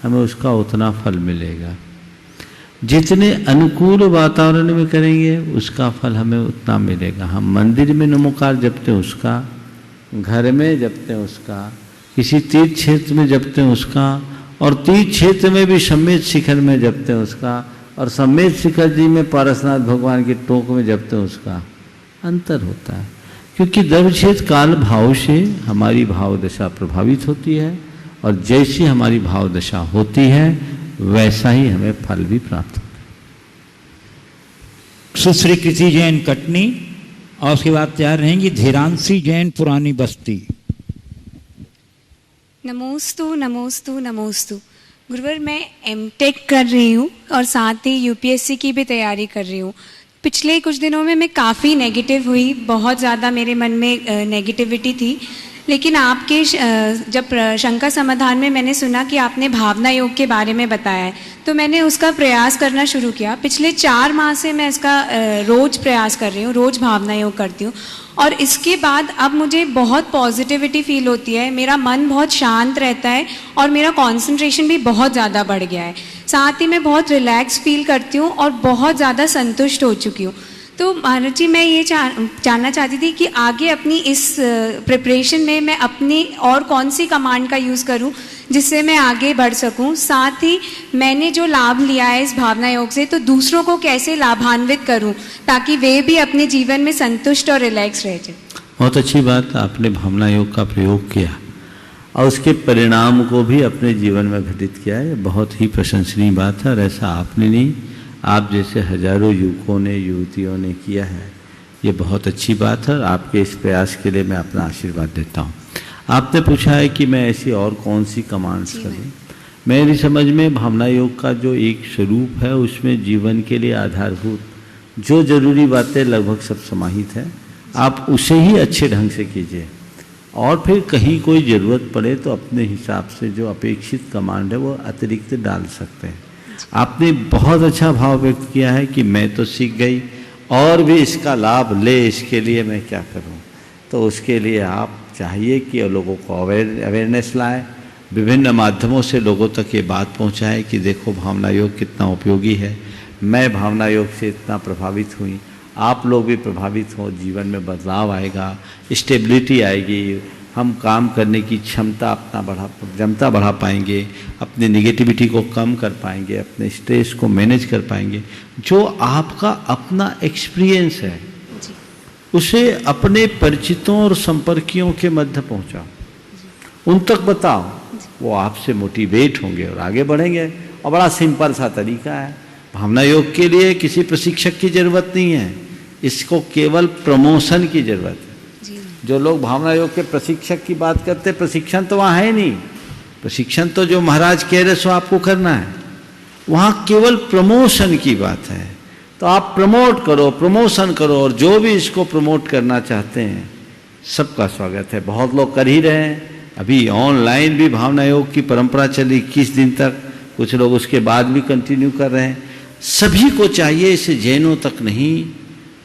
हमें उसका उतना फल मिलेगा। जितने अनुकूल वातावरण में करेंगे, उसका फल हमें उतना मिलेगा। हम मंदिर में नमोकार जपते हैं उसका, घर में जपते हैं उसका, किसी तीर्थ क्षेत्र में जपते हैं उसका, और तीर्थ क्षेत्र में भी सम्मेद शिखर में जपते हैं उसका, और सम्मेद शिखर जी में पारसनाथ भगवान की टोक में जपते हैं उसका। अंतर होता है, क्योंकि द्रव्य क्षेत्र काल भाव से हमारी भाव दशा प्रभावित होती है, और जैसी हमारी भाव दशा होती है वैसा ही हमें फल भी प्राप्त होता है। सुश्री कृति जैन कटनी, और उसके बाद तैयार रहेंगी धीरांशी जैन पुरानी बस्ती। नमोस्तु नमोस्तु नमोस्तु। गुरुवर, मैं एमटेक कर रही हूँ और साथ ही यूपीएससी की भी तैयारी कर रही हूँ। पिछले कुछ दिनों में मैं काफ़ी नेगेटिव हुई, बहुत ज़्यादा मेरे मन में नेगेटिविटी थी। लेकिन आपके जब शंका समाधान में मैंने सुना कि आपने भावना योग के बारे में बताया है, तो मैंने उसका प्रयास करना शुरू किया। पिछले 4 माह से मैं इसका रोज प्रयास कर रही हूँ, रोज भावना योग करती हूँ, और इसके बाद अब मुझे बहुत पॉजिटिविटी फील होती है। मेरा मन बहुत शांत रहता है और मेरा कंसंट्रेशन भी बहुत ज़्यादा बढ़ गया है। साथ ही मैं बहुत रिलैक्स फील करती हूँ और बहुत ज़्यादा संतुष्ट हो चुकी हूँ। तो महाराज जी, मैं ये जानना चाहती थी कि आगे अपनी इस प्रिपरेशन में मैं अपनी और कौन सी कमांड का यूज़ करूं जिससे मैं आगे बढ़ सकूं। साथ ही मैंने जो लाभ लिया है इस भावना योग से, तो दूसरों को कैसे लाभान्वित करूं ताकि वे भी अपने जीवन में संतुष्ट और रिलैक्स रह जाए। बहुत अच्छी बात, आपने भावना योग का प्रयोग किया और उसके परिणाम को भी अपने जीवन में घटित किया है। बहुत ही प्रशंसनीय बात है, और ऐसा आपने नहीं, आप जैसे हजारों युवकों ने, युवतियों ने किया है। ये बहुत अच्छी बात है और आपके इस प्रयास के लिए मैं अपना आशीर्वाद देता हूँ। आपने पूछा है कि मैं ऐसी और कौन सी कमांड्स करूँ। मेरी समझ में भावना योग का जो एक स्वरूप है उसमें जीवन के लिए आधारभूत जो जरूरी बातें लगभग सब समाहित है। आप उसे ही अच्छे ढंग से कीजिए, और फिर कहीं कोई ज़रूरत पड़े तो अपने हिसाब से जो अपेक्षित कमांड है वो अतिरिक्त डाल सकते हैं। आपने बहुत अच्छा भाव व्यक्त किया है कि मैं तो सीख गई और भी इसका लाभ ले, इसके लिए मैं क्या करूं। तो उसके लिए आप चाहिए कि लोगों को अवेयरनेस लाएं, विभिन्न माध्यमों से लोगों तक ये बात पहुंचाएं कि देखो भावना योग कितना उपयोगी है। मैं भावना योग से इतना प्रभावित हुई, आप लोग भी प्रभावित हो, जीवन में बदलाव आएगा, स्टेबिलिटी आएगी, हम काम करने की क्षमता बढ़ा पाएंगे, अपनी निगेटिविटी को कम कर पाएंगे, अपने स्ट्रेस को मैनेज कर पाएंगे। जो आपका अपना एक्सपीरियंस है उसे अपने परिचितों और संपर्कियों के मध्य पहुंचाओ, उन तक बताओ, वो आपसे मोटिवेट होंगे और आगे बढ़ेंगे। और बड़ा सिंपल सा तरीका है, भावना योग के लिए किसी प्रशिक्षक की जरूरत नहीं है, इसको केवल प्रमोशन की जरूरत है। जो लोग भावना योग के प्रशिक्षक की बात करते, प्रशिक्षण तो वहाँ है नहीं। प्रशिक्षण तो जो महाराज कह रहे सो आपको करना है, वहाँ केवल प्रमोशन की बात है। तो आप प्रमोट करो, प्रमोशन करो, और जो भी इसको प्रमोट करना चाहते हैं सबका स्वागत है। बहुत लोग कर ही रहे हैं, अभी ऑनलाइन भी भावना योग की परंपरा चली 21 दिन तक, कुछ लोग उसके बाद भी कंटिन्यू कर रहे हैं। सभी को चाहिए इसे जैनों तक नहीं,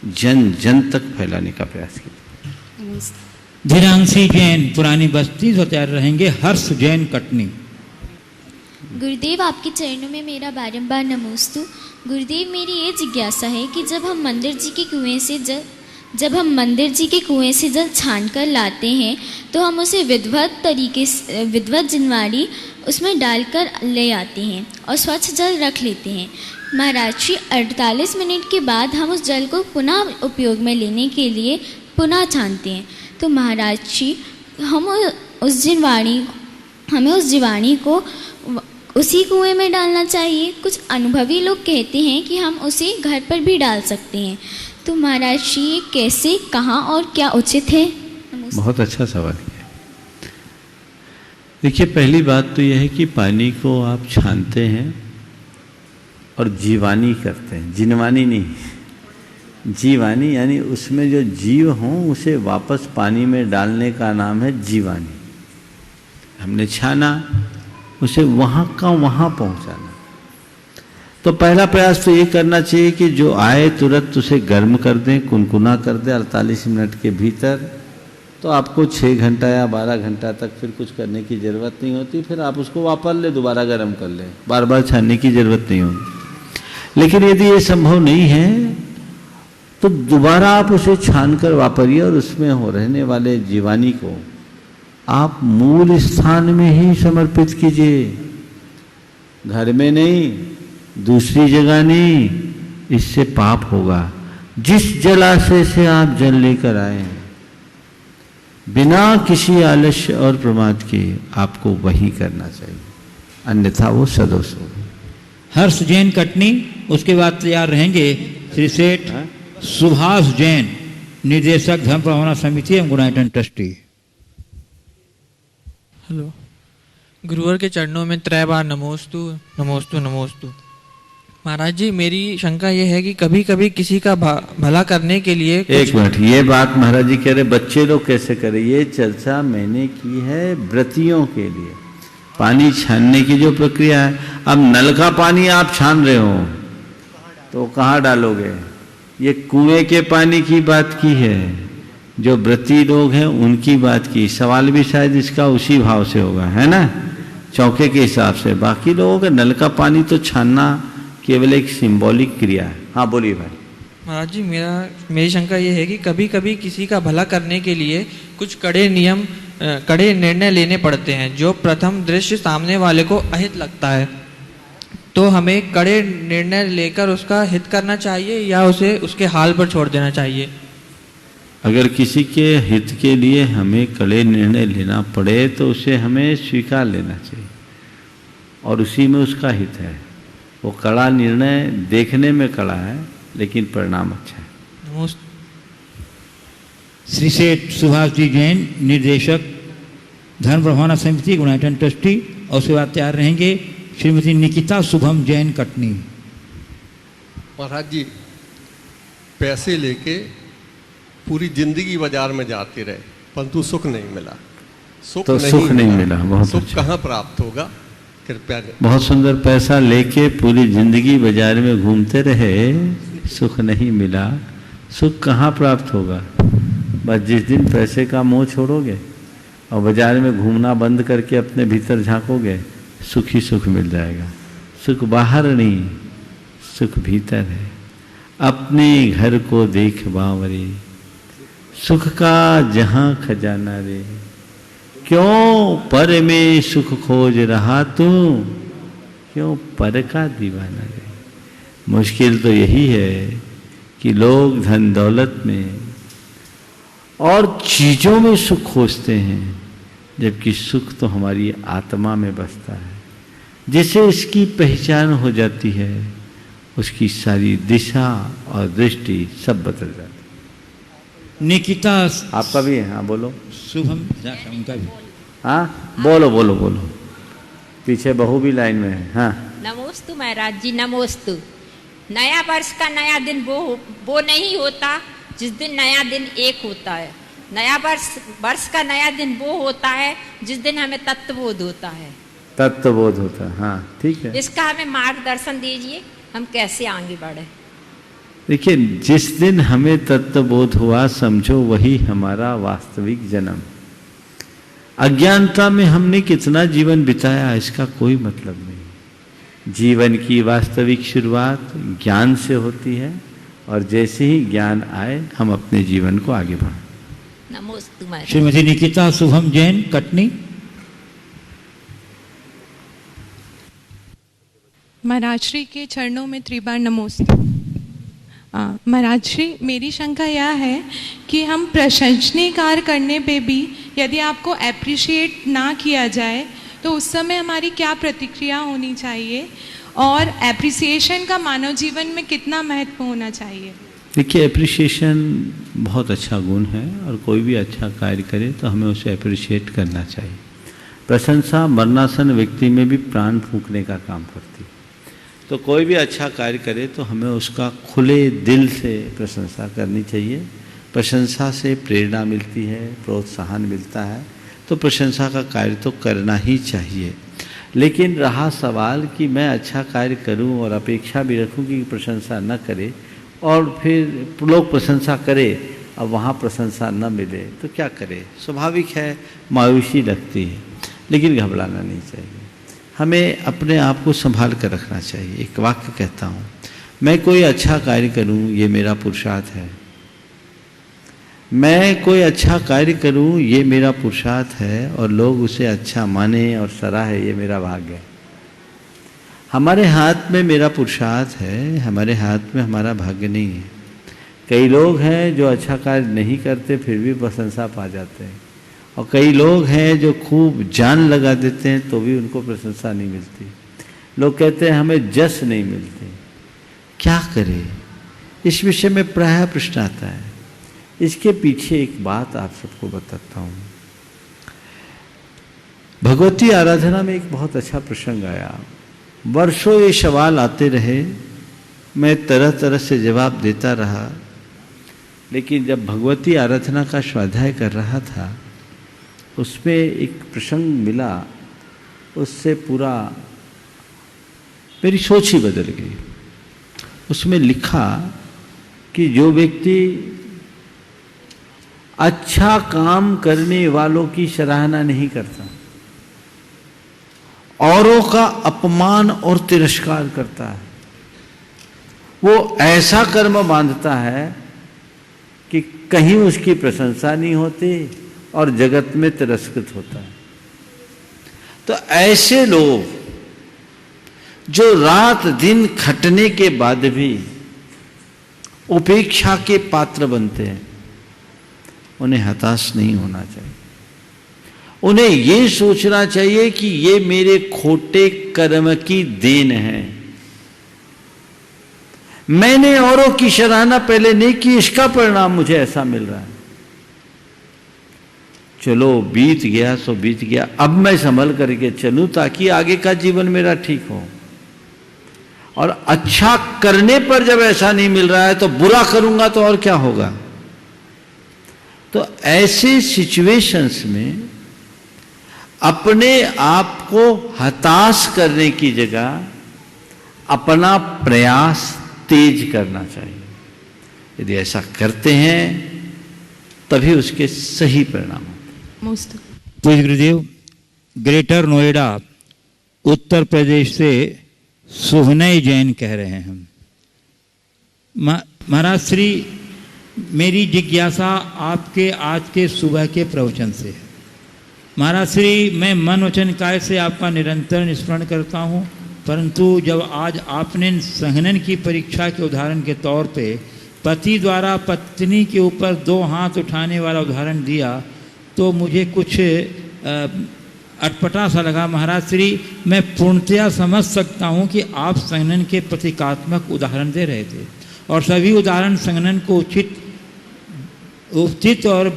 जन जन तक फैलाने का प्रयास किया। धीरांशी जैन, पुरानी बस्ती, तो तैयार रहेंगे हर्ष जैन, कटनी। गुरुदेव, आपके चरणों में मेरा बारंबार नमोस्तु। गुरुदेव, मेरी ये जिज्ञासा है कि जब हम मंदिर जी के कुएं से जल छान कर लाते हैं तो हम उसे विधिवत जिनवाड़ी उसमें डालकर ले आते हैं और स्वच्छ जल रख लेते हैं। महाराज जी, 48 मिनट के बाद हम उस जल को पुनः उपयोग में लेने के लिए पुनः छानते हैं। तो महाराज जी, हमें उस जीवाणी को उसी कुएं में डालना चाहिए। कुछ अनुभवी लोग कहते हैं कि हम उसे घर पर भी डाल सकते हैं। तो महाराज जी, ये कैसे, कहाँ और क्या उचित है? बहुत अच्छा सवाल है। देखिए, पहली बात तो यह है कि पानी को आप छानते हैं और जीवानी करते हैं, जिनवानी नहीं। जीवानी यानी उसमें जो जीव हों उसे वापस पानी में डालने का नाम है जीवानी। हमने छाना, उसे वहाँ का वहाँ पहुँचाना। तो पहला प्रयास तो ये करना चाहिए कि जो आए तुरंत उसे गर्म कर दें, कुनकुना कर दें 48 मिनट के भीतर। तो आपको 6 घंटा या 12 घंटा तक फिर कुछ करने की ज़रूरत नहीं होती। फिर आप उसको वापस ले, दोबारा गर्म कर लें, बार बार छानने की ज़रूरत नहीं होगी। लेकिन यदि ये संभव नहीं है तो दोबारा आप उसे छान कर वापरिए और उसमें हो रहने वाले जीवानी को आप मूल स्थान में ही समर्पित कीजिए, घर में नहीं, दूसरी जगह नहीं। इससे पाप होगा। जिस जलाशय से आप जल लेकर आए हैं, बिना किसी आलस्य और प्रमाद के आपको वही करना चाहिए, अन्यथा वो सदोष होगा। हर्ष जैन, कटनी। उसके बाद तैयार रहेंगे श्री सेठ सुभाष जैन, निर्देशक, धर्म प्रभावना समिति एवं गुणायतन ट्रस्टी। हेलो, गुरुवर के चरणों में 3 बार नमोस्तु नमोस्तु नमोस्तु। महाराज जी, मेरी शंका ये है कि कभी कभी किसी का भला करने के लिए एक मिनट, ये बात महाराज जी कह रहे बच्चे लोग कैसे करें, ये चर्चा मैंने की है व्रतियों के लिए। पानी छानने की जो प्रक्रिया है, अब नल का पानी आप छान रहे हो तो कहाँ डालोगे? ये कुएं के पानी की बात की है, जो व्रती लोग हैं उनकी बात की। सवाल भी शायद इसका उसी भाव से होगा, है ना, चौके के हिसाब से। बाकी लोगों का नल का पानी तो छानना केवल एक सिंबॉलिक क्रिया है। हाँ बोलिए भाई। महाराज जी, मेरी शंका ये है कि कभी कभी किसी का भला करने के लिए कुछ कड़े निर्णय लेने पड़ते हैं जो प्रथम दृश्य सामने वाले को अहित लगता है, तो हमें कड़े निर्णय लेकर उसका हित करना चाहिए या उसे उसके हाल पर छोड़ देना चाहिए? अगर किसी के हित के लिए हमें कड़े निर्णय लेना पड़े तो उसे हमें स्वीकार लेना चाहिए और उसी में उसका हित है। वो कड़ा निर्णय देखने में कड़ा है लेकिन परिणाम अच्छा है। श्री सेठ सुभाष जी जैन, निर्देशक धर्म प्रभावना समिति, गुणायतन ट्रस्टी, और सेवा तैयार रहेंगे श्रीमती निकिता शुभम जैन, कटनी। महाराज जी, पैसे लेके पूरी जिंदगी बाजार में जाते रहे परंतु सुख नहीं मिला। सुख नहीं मिला। बहुत सुख अच्छा। कहाँ प्राप्त होगा? कृपया। बहुत सुंदर। पैसा लेके पूरी जिंदगी बाजार में घूमते रहे, सुख नहीं मिला। सुख कहाँ प्राप्त होगा? बस जिस दिन पैसे का मोह छोड़ोगे और बाजार में घूमना बंद करके अपने भीतर झांकोगे, सुख ही सुख मिल जाएगा। सुख बाहर नहीं, सुख भीतर है। अपने घर को देख बावरे, सुख का जहां खजाना रे। क्यों पर में सुख खोज रहा तू, क्यों पर का दीवाना रे। मुश्किल तो यही है कि लोग धन दौलत में और चीजों में सुख खोजते हैं, जबकि सुख तो हमारी आत्मा में बसता है। जिसे उसकी पहचान हो जाती है, उसकी सारी दिशा और दृष्टि सब बदल जाती है। निकिता, आपका भी है? हाँ बोलो। शुभम, उनका भी। हाँ बोलो बोलो बोलो। पीछे बहू भी लाइन में है। हाँ। नमोस्तु महाराज जी, नमोस्तु। नया वर्ष का नया दिन वो नहीं होता जिस दिन नया दिन एक होता है। नया वर्ष का नया दिन वो होता है जिस दिन हमें तत्वबोध होता है। तत्वबोध होता है, हाँ ठीक है। इसका हमें मार्गदर्शन दीजिए, हम कैसे आगे बढ़े। देखिए, जिस दिन हमें तत्वबोध हुआ, समझो वही हमारा वास्तविक जन्म। अज्ञानता में हमने कितना जीवन बिताया इसका कोई मतलब नहीं। जीवन की वास्तविक शुरुआत ज्ञान से होती है और जैसे ही ज्ञान आए हम अपने जीवन को आगे बढ़ाएं। नमोस्तु। श्रीमती निकिता शुभम जैन, कटनी। महाराज श्री के चरणों में त्रिबार नमोस्तु। महाराज श्री, मेरी शंका यह है कि हम प्रशंसनीय कार्य करने पे भी यदि आपको अप्रिशिएट ना किया जाए तो उस समय हमारी क्या प्रतिक्रिया होनी चाहिए और एप्रिसिएशन का मानव जीवन में कितना महत्व होना चाहिए? देखिए, एप्रिसिएशन बहुत अच्छा गुण है और कोई भी अच्छा कार्य करे तो हमें उसे अप्रिशिएट करना चाहिए। प्रशंसा मरणासन व्यक्ति में भी प्राण फूंकने का काम करती है। तो कोई भी अच्छा कार्य करे तो हमें उसका खुले दिल से प्रशंसा करनी चाहिए। प्रशंसा से प्रेरणा मिलती है, प्रोत्साहन मिलता है, तो प्रशंसा का कार्य तो करना ही चाहिए। लेकिन रहा सवाल कि मैं अच्छा कार्य करूं और अपेक्षा भी रखूं कि प्रशंसा न करे और फिर लोग प्रशंसा करें अब वहाँ प्रशंसा न मिले तो क्या करे? स्वाभाविक है, मायूसी लगती है, लेकिन घबराना नहीं चाहिए। हमें अपने आप को संभाल कर रखना चाहिए। एक वाक्य कहता हूँ, मैं कोई अच्छा कार्य करूँ ये मेरा पुरुषार्थ है। मैं कोई अच्छा कार्य करूँ ये मेरा पुरुषार्थ है और लोग उसे अच्छा माने और सराहे ये मेरा भाग्य है। हमारे हाथ में मेरा पुरुषार्थ है, हमारे हाथ में हमारा भाग्य नहीं है। कई लोग हैं जो अच्छा कार्य नहीं करते फिर भी प्रशंसा पा जाते हैं, और कई लोग हैं जो खूब जान लगा देते हैं तो भी उनको प्रशंसा नहीं मिलती। लोग कहते हैं हमें जस नहीं मिलती, क्या करें? इस विषय में प्रायः प्रश्न आता है। इसके पीछे एक बात आप सबको बताता हूँ। भगवती आराधना में एक बहुत अच्छा प्रसंग आया। वर्षों ये सवाल आते रहे मैं तरह तरह से जवाब देता रहा, लेकिन जब भगवती आराधना का स्वाध्याय कर रहा था उसमें एक प्रसंग मिला, उससे पूरा मेरी सोच ही बदल गई। उसमें लिखा कि जो व्यक्ति अच्छा काम करने वालों की सराहना नहीं करता, औरों का अपमान और तिरस्कार करता है, वो ऐसा कर्म बांधता है कि कहीं उसकी प्रशंसा नहीं होती और जगत में तिरस्कृत होता है। तो ऐसे लोग जो रात दिन खटने के बाद भी उपेक्षा के पात्र बनते हैं, उन्हें हताश नहीं होना चाहिए। उन्हें ये सोचना चाहिए कि ये मेरे खोटे कर्म की देन है, मैंने औरों की सराहना पहले नहीं की, इसका परिणाम मुझे ऐसा मिल रहा है। चलो बीत गया सो बीत गया, अब मैं संभल करके चलूं ताकि आगे का जीवन मेरा ठीक हो। और अच्छा करने पर जब ऐसा नहीं मिल रहा है तो बुरा करूंगा तो और क्या होगा। तो ऐसे सिचुएशंस में अपने आप को हताश करने की जगह अपना प्रयास तेज करना चाहिए। यदि ऐसा करते हैं तभी उसके सही परिणाम होते। पूज्य गुरुदेव, ग्रेटर नोएडा उत्तर प्रदेश से सुहनय जैन कह रहे हैं हम। महाराज श्री, मेरी जिज्ञासा आपके आज के सुबह के प्रवचन से है। महाराज श्री, मैं मन वचन काय से आपका निरंतर स्मरण करता हूँ, परंतु जब आज आपने संघनन की परीक्षा के उदाहरण के तौर पे पति द्वारा पत्नी के ऊपर 2 हाथ उठाने वाला उदाहरण दिया तो मुझे कुछ अटपटा सा लगा। महाराज श्री, मैं पूर्णतया समझ सकता हूँ कि आप संघनन के प्रतीकात्मक उदाहरण दे रहे थे और सभी उदाहरण संघनन को उचित और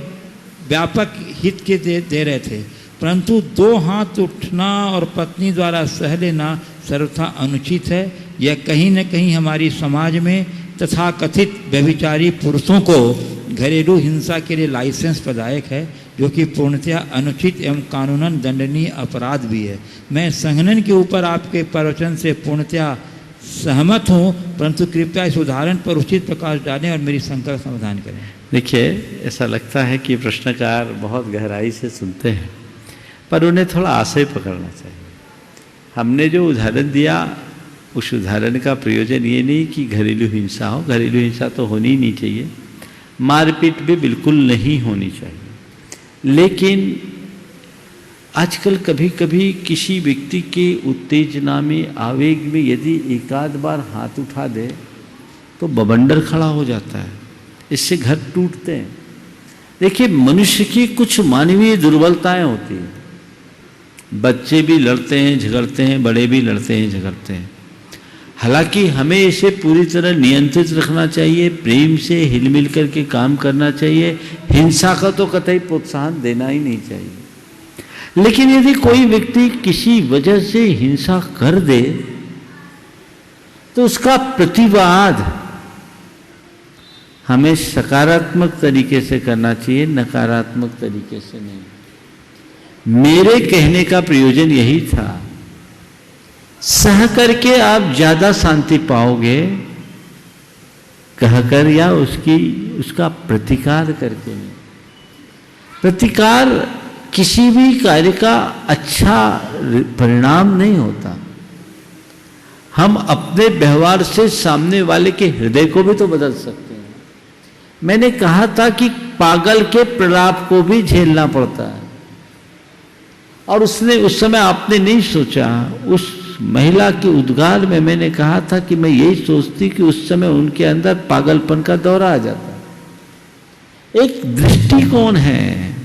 व्यापक हित के दे रहे थे, परंतु 2 हाथ उठना और पत्नी द्वारा सह लेना सर्वथा अनुचित है। यह कहीं न कहीं हमारी समाज में तथा कथित व्यभिचारी पुरुषों को घरेलू हिंसा के लिए लाइसेंस प्रदायक है, जो कि पूर्णतया अनुचित एवं कानूनन दंडनीय अपराध भी है। मैं संघनन के ऊपर आपके प्रवचन से पूर्णतया सहमत हूँ, परंतु कृपया इस उदाहरण पर उचित प्रकाश डालें और मेरी शंका का समाधान करें। देखिए, ऐसा लगता है कि प्रश्नकार बहुत गहराई से सुनते हैं, पर उन्हें थोड़ा आशय पकड़ना चाहिए। हमने जो उदाहरण दिया उस उदाहरण का प्रयोजन ये नहीं कि घरेलू हिंसा हो, घरेलू हिंसा तो होनी ही नहीं चाहिए, मारपीट भी बिल्कुल नहीं होनी चाहिए। लेकिन आजकल कभी कभी किसी व्यक्ति के उत्तेजना में, आवेग में यदि एकाध बार हाथ उठा दे तो बवंडर खड़ा हो जाता है, इससे घर टूटते हैं। देखिए, मनुष्य की कुछ मानवीय दुर्बलताएं होती हैं। बच्चे भी लड़ते हैं झगड़ते हैं, बड़े भी लड़ते हैं झगड़ते हैं। हालांकि हमें इसे पूरी तरह नियंत्रित रखना चाहिए, प्रेम से हिलमिल करके काम करना चाहिए। हिंसा का तो कतई प्रोत्साहन देना ही नहीं चाहिए। लेकिन यदि कोई व्यक्ति किसी वजह से हिंसा कर दे तो उसका प्रतिवाद हमें सकारात्मक तरीके से करना चाहिए, नकारात्मक तरीके से नहीं। मेरे कहने का प्रयोजन यही था, सह करके आप ज्यादा शांति पाओगे कहकर या उसका प्रतिकार करके नहीं। प्रतिकार किसी भी कार्य का अच्छा परिणाम नहीं होता। हम अपने व्यवहार से सामने वाले के हृदय को भी तो बदल सकते हैं। मैंने कहा था कि पागल के प्रलाप को भी झेलना पड़ता है, और उस समय आपने नहीं सोचा। उस महिला के उद्गार में मैंने कहा था कि मैं यही सोचती कि उस समय उनके अंदर पागलपन का दौरा आ जाता। एक दृष्टिकोण है।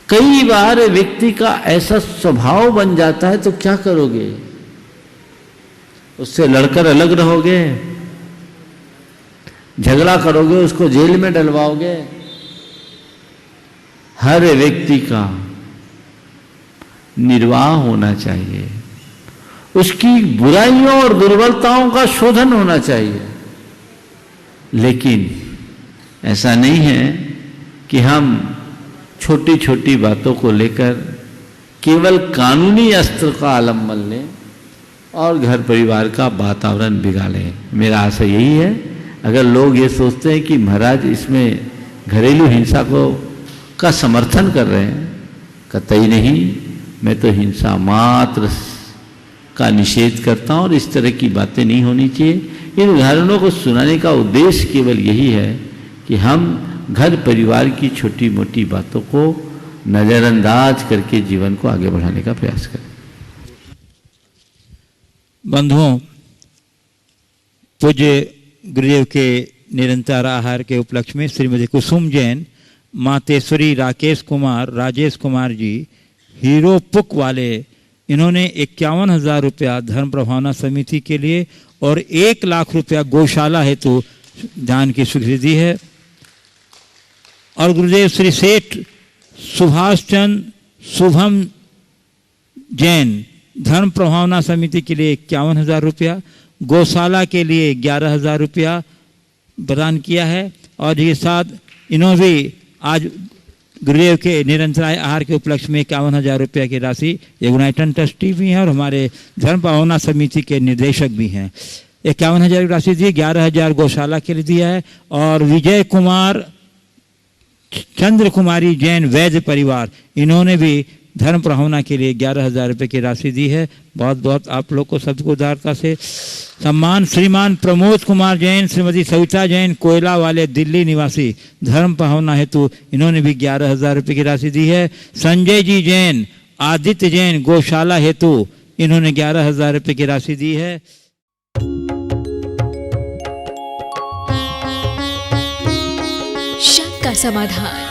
कई बार व्यक्ति का ऐसा स्वभाव बन जाता है तो क्या करोगे? उससे लड़कर अलग रहोगे, झगड़ा करोगे, उसको जेल में डलवाओगे? हर व्यक्ति का निर्वाह होना चाहिए, उसकी बुराइयों और दुर्बलताओं का शोधन होना चाहिए। लेकिन ऐसा नहीं है कि हम छोटी छोटी बातों को लेकर केवल कानूनी अस्त्र का आलम्बन लें और घर परिवार का वातावरण बिगाड़ें। मेरा आशय यही है, अगर लोग ये सोचते हैं कि महाराज इसमें घरेलू हिंसा का समर्थन कर रहे हैं, कतई नहीं। मैं तो हिंसा मात्र का निषेध करता हूँ और इस तरह की बातें नहीं होनी चाहिए। इन उदाहरणों को सुनाने का उद्देश्य केवल यही है कि हम घर परिवार की छोटी मोटी बातों को नज़रअंदाज करके जीवन को आगे बढ़ाने का प्रयास करें। बंधुओं, पूज्य गुरुदेव के निरंतर आहार के उपलक्ष्य में श्रीमती कुसुम जैन, मातेश्वरी राकेश कुमार, राजेश कुमार जी, हीरो पुक वाले, इन्होंने 51,000 रुपया धर्म प्रभावना समिति के लिए और 1 लाख रुपया गौशाला हेतु दान की स्वीकृति दी है। और गुरुदेव श्री सेठ सुभाष चंद्र शुभम जैन धर्म प्रभावना समिति के लिए 51,000 रुपया, गौशाला के लिए 11,000 रुपया प्रदान किया है। और ये साथ इन्होंने भी आज गुरुदेव के निरंतर आहार के उपलक्ष्य में 51,000 रुपया की राशि, ये यूनाइटेड ट्रस्टी भी हैं और हमारे धर्म भावना समिति के निर्देशक भी हैं। 51,000 की राशि दी, 11,000 गौशाला के लिए दिया है। और विजय कुमार चंद्र कुमारी जैन वैद्य परिवार, इन्होंने भी धर्म प्रभावना के लिए 11,000 रुपये की राशि दी है। बहुत बहुत आप लोग को सबको उदारता से सम्मान। श्रीमान प्रमोद कुमार जैन, श्रीमती सविता जैन, कोयला वाले दिल्ली निवासी, धर्म प्रभावना हेतु इन्होंने भी 11,000 रुपये की राशि दी है। संजय जी जैन, आदित्य जैन, गौशाला हेतु इन्होंने 11,000 रुपये की राशि दी है। शंका समाधान।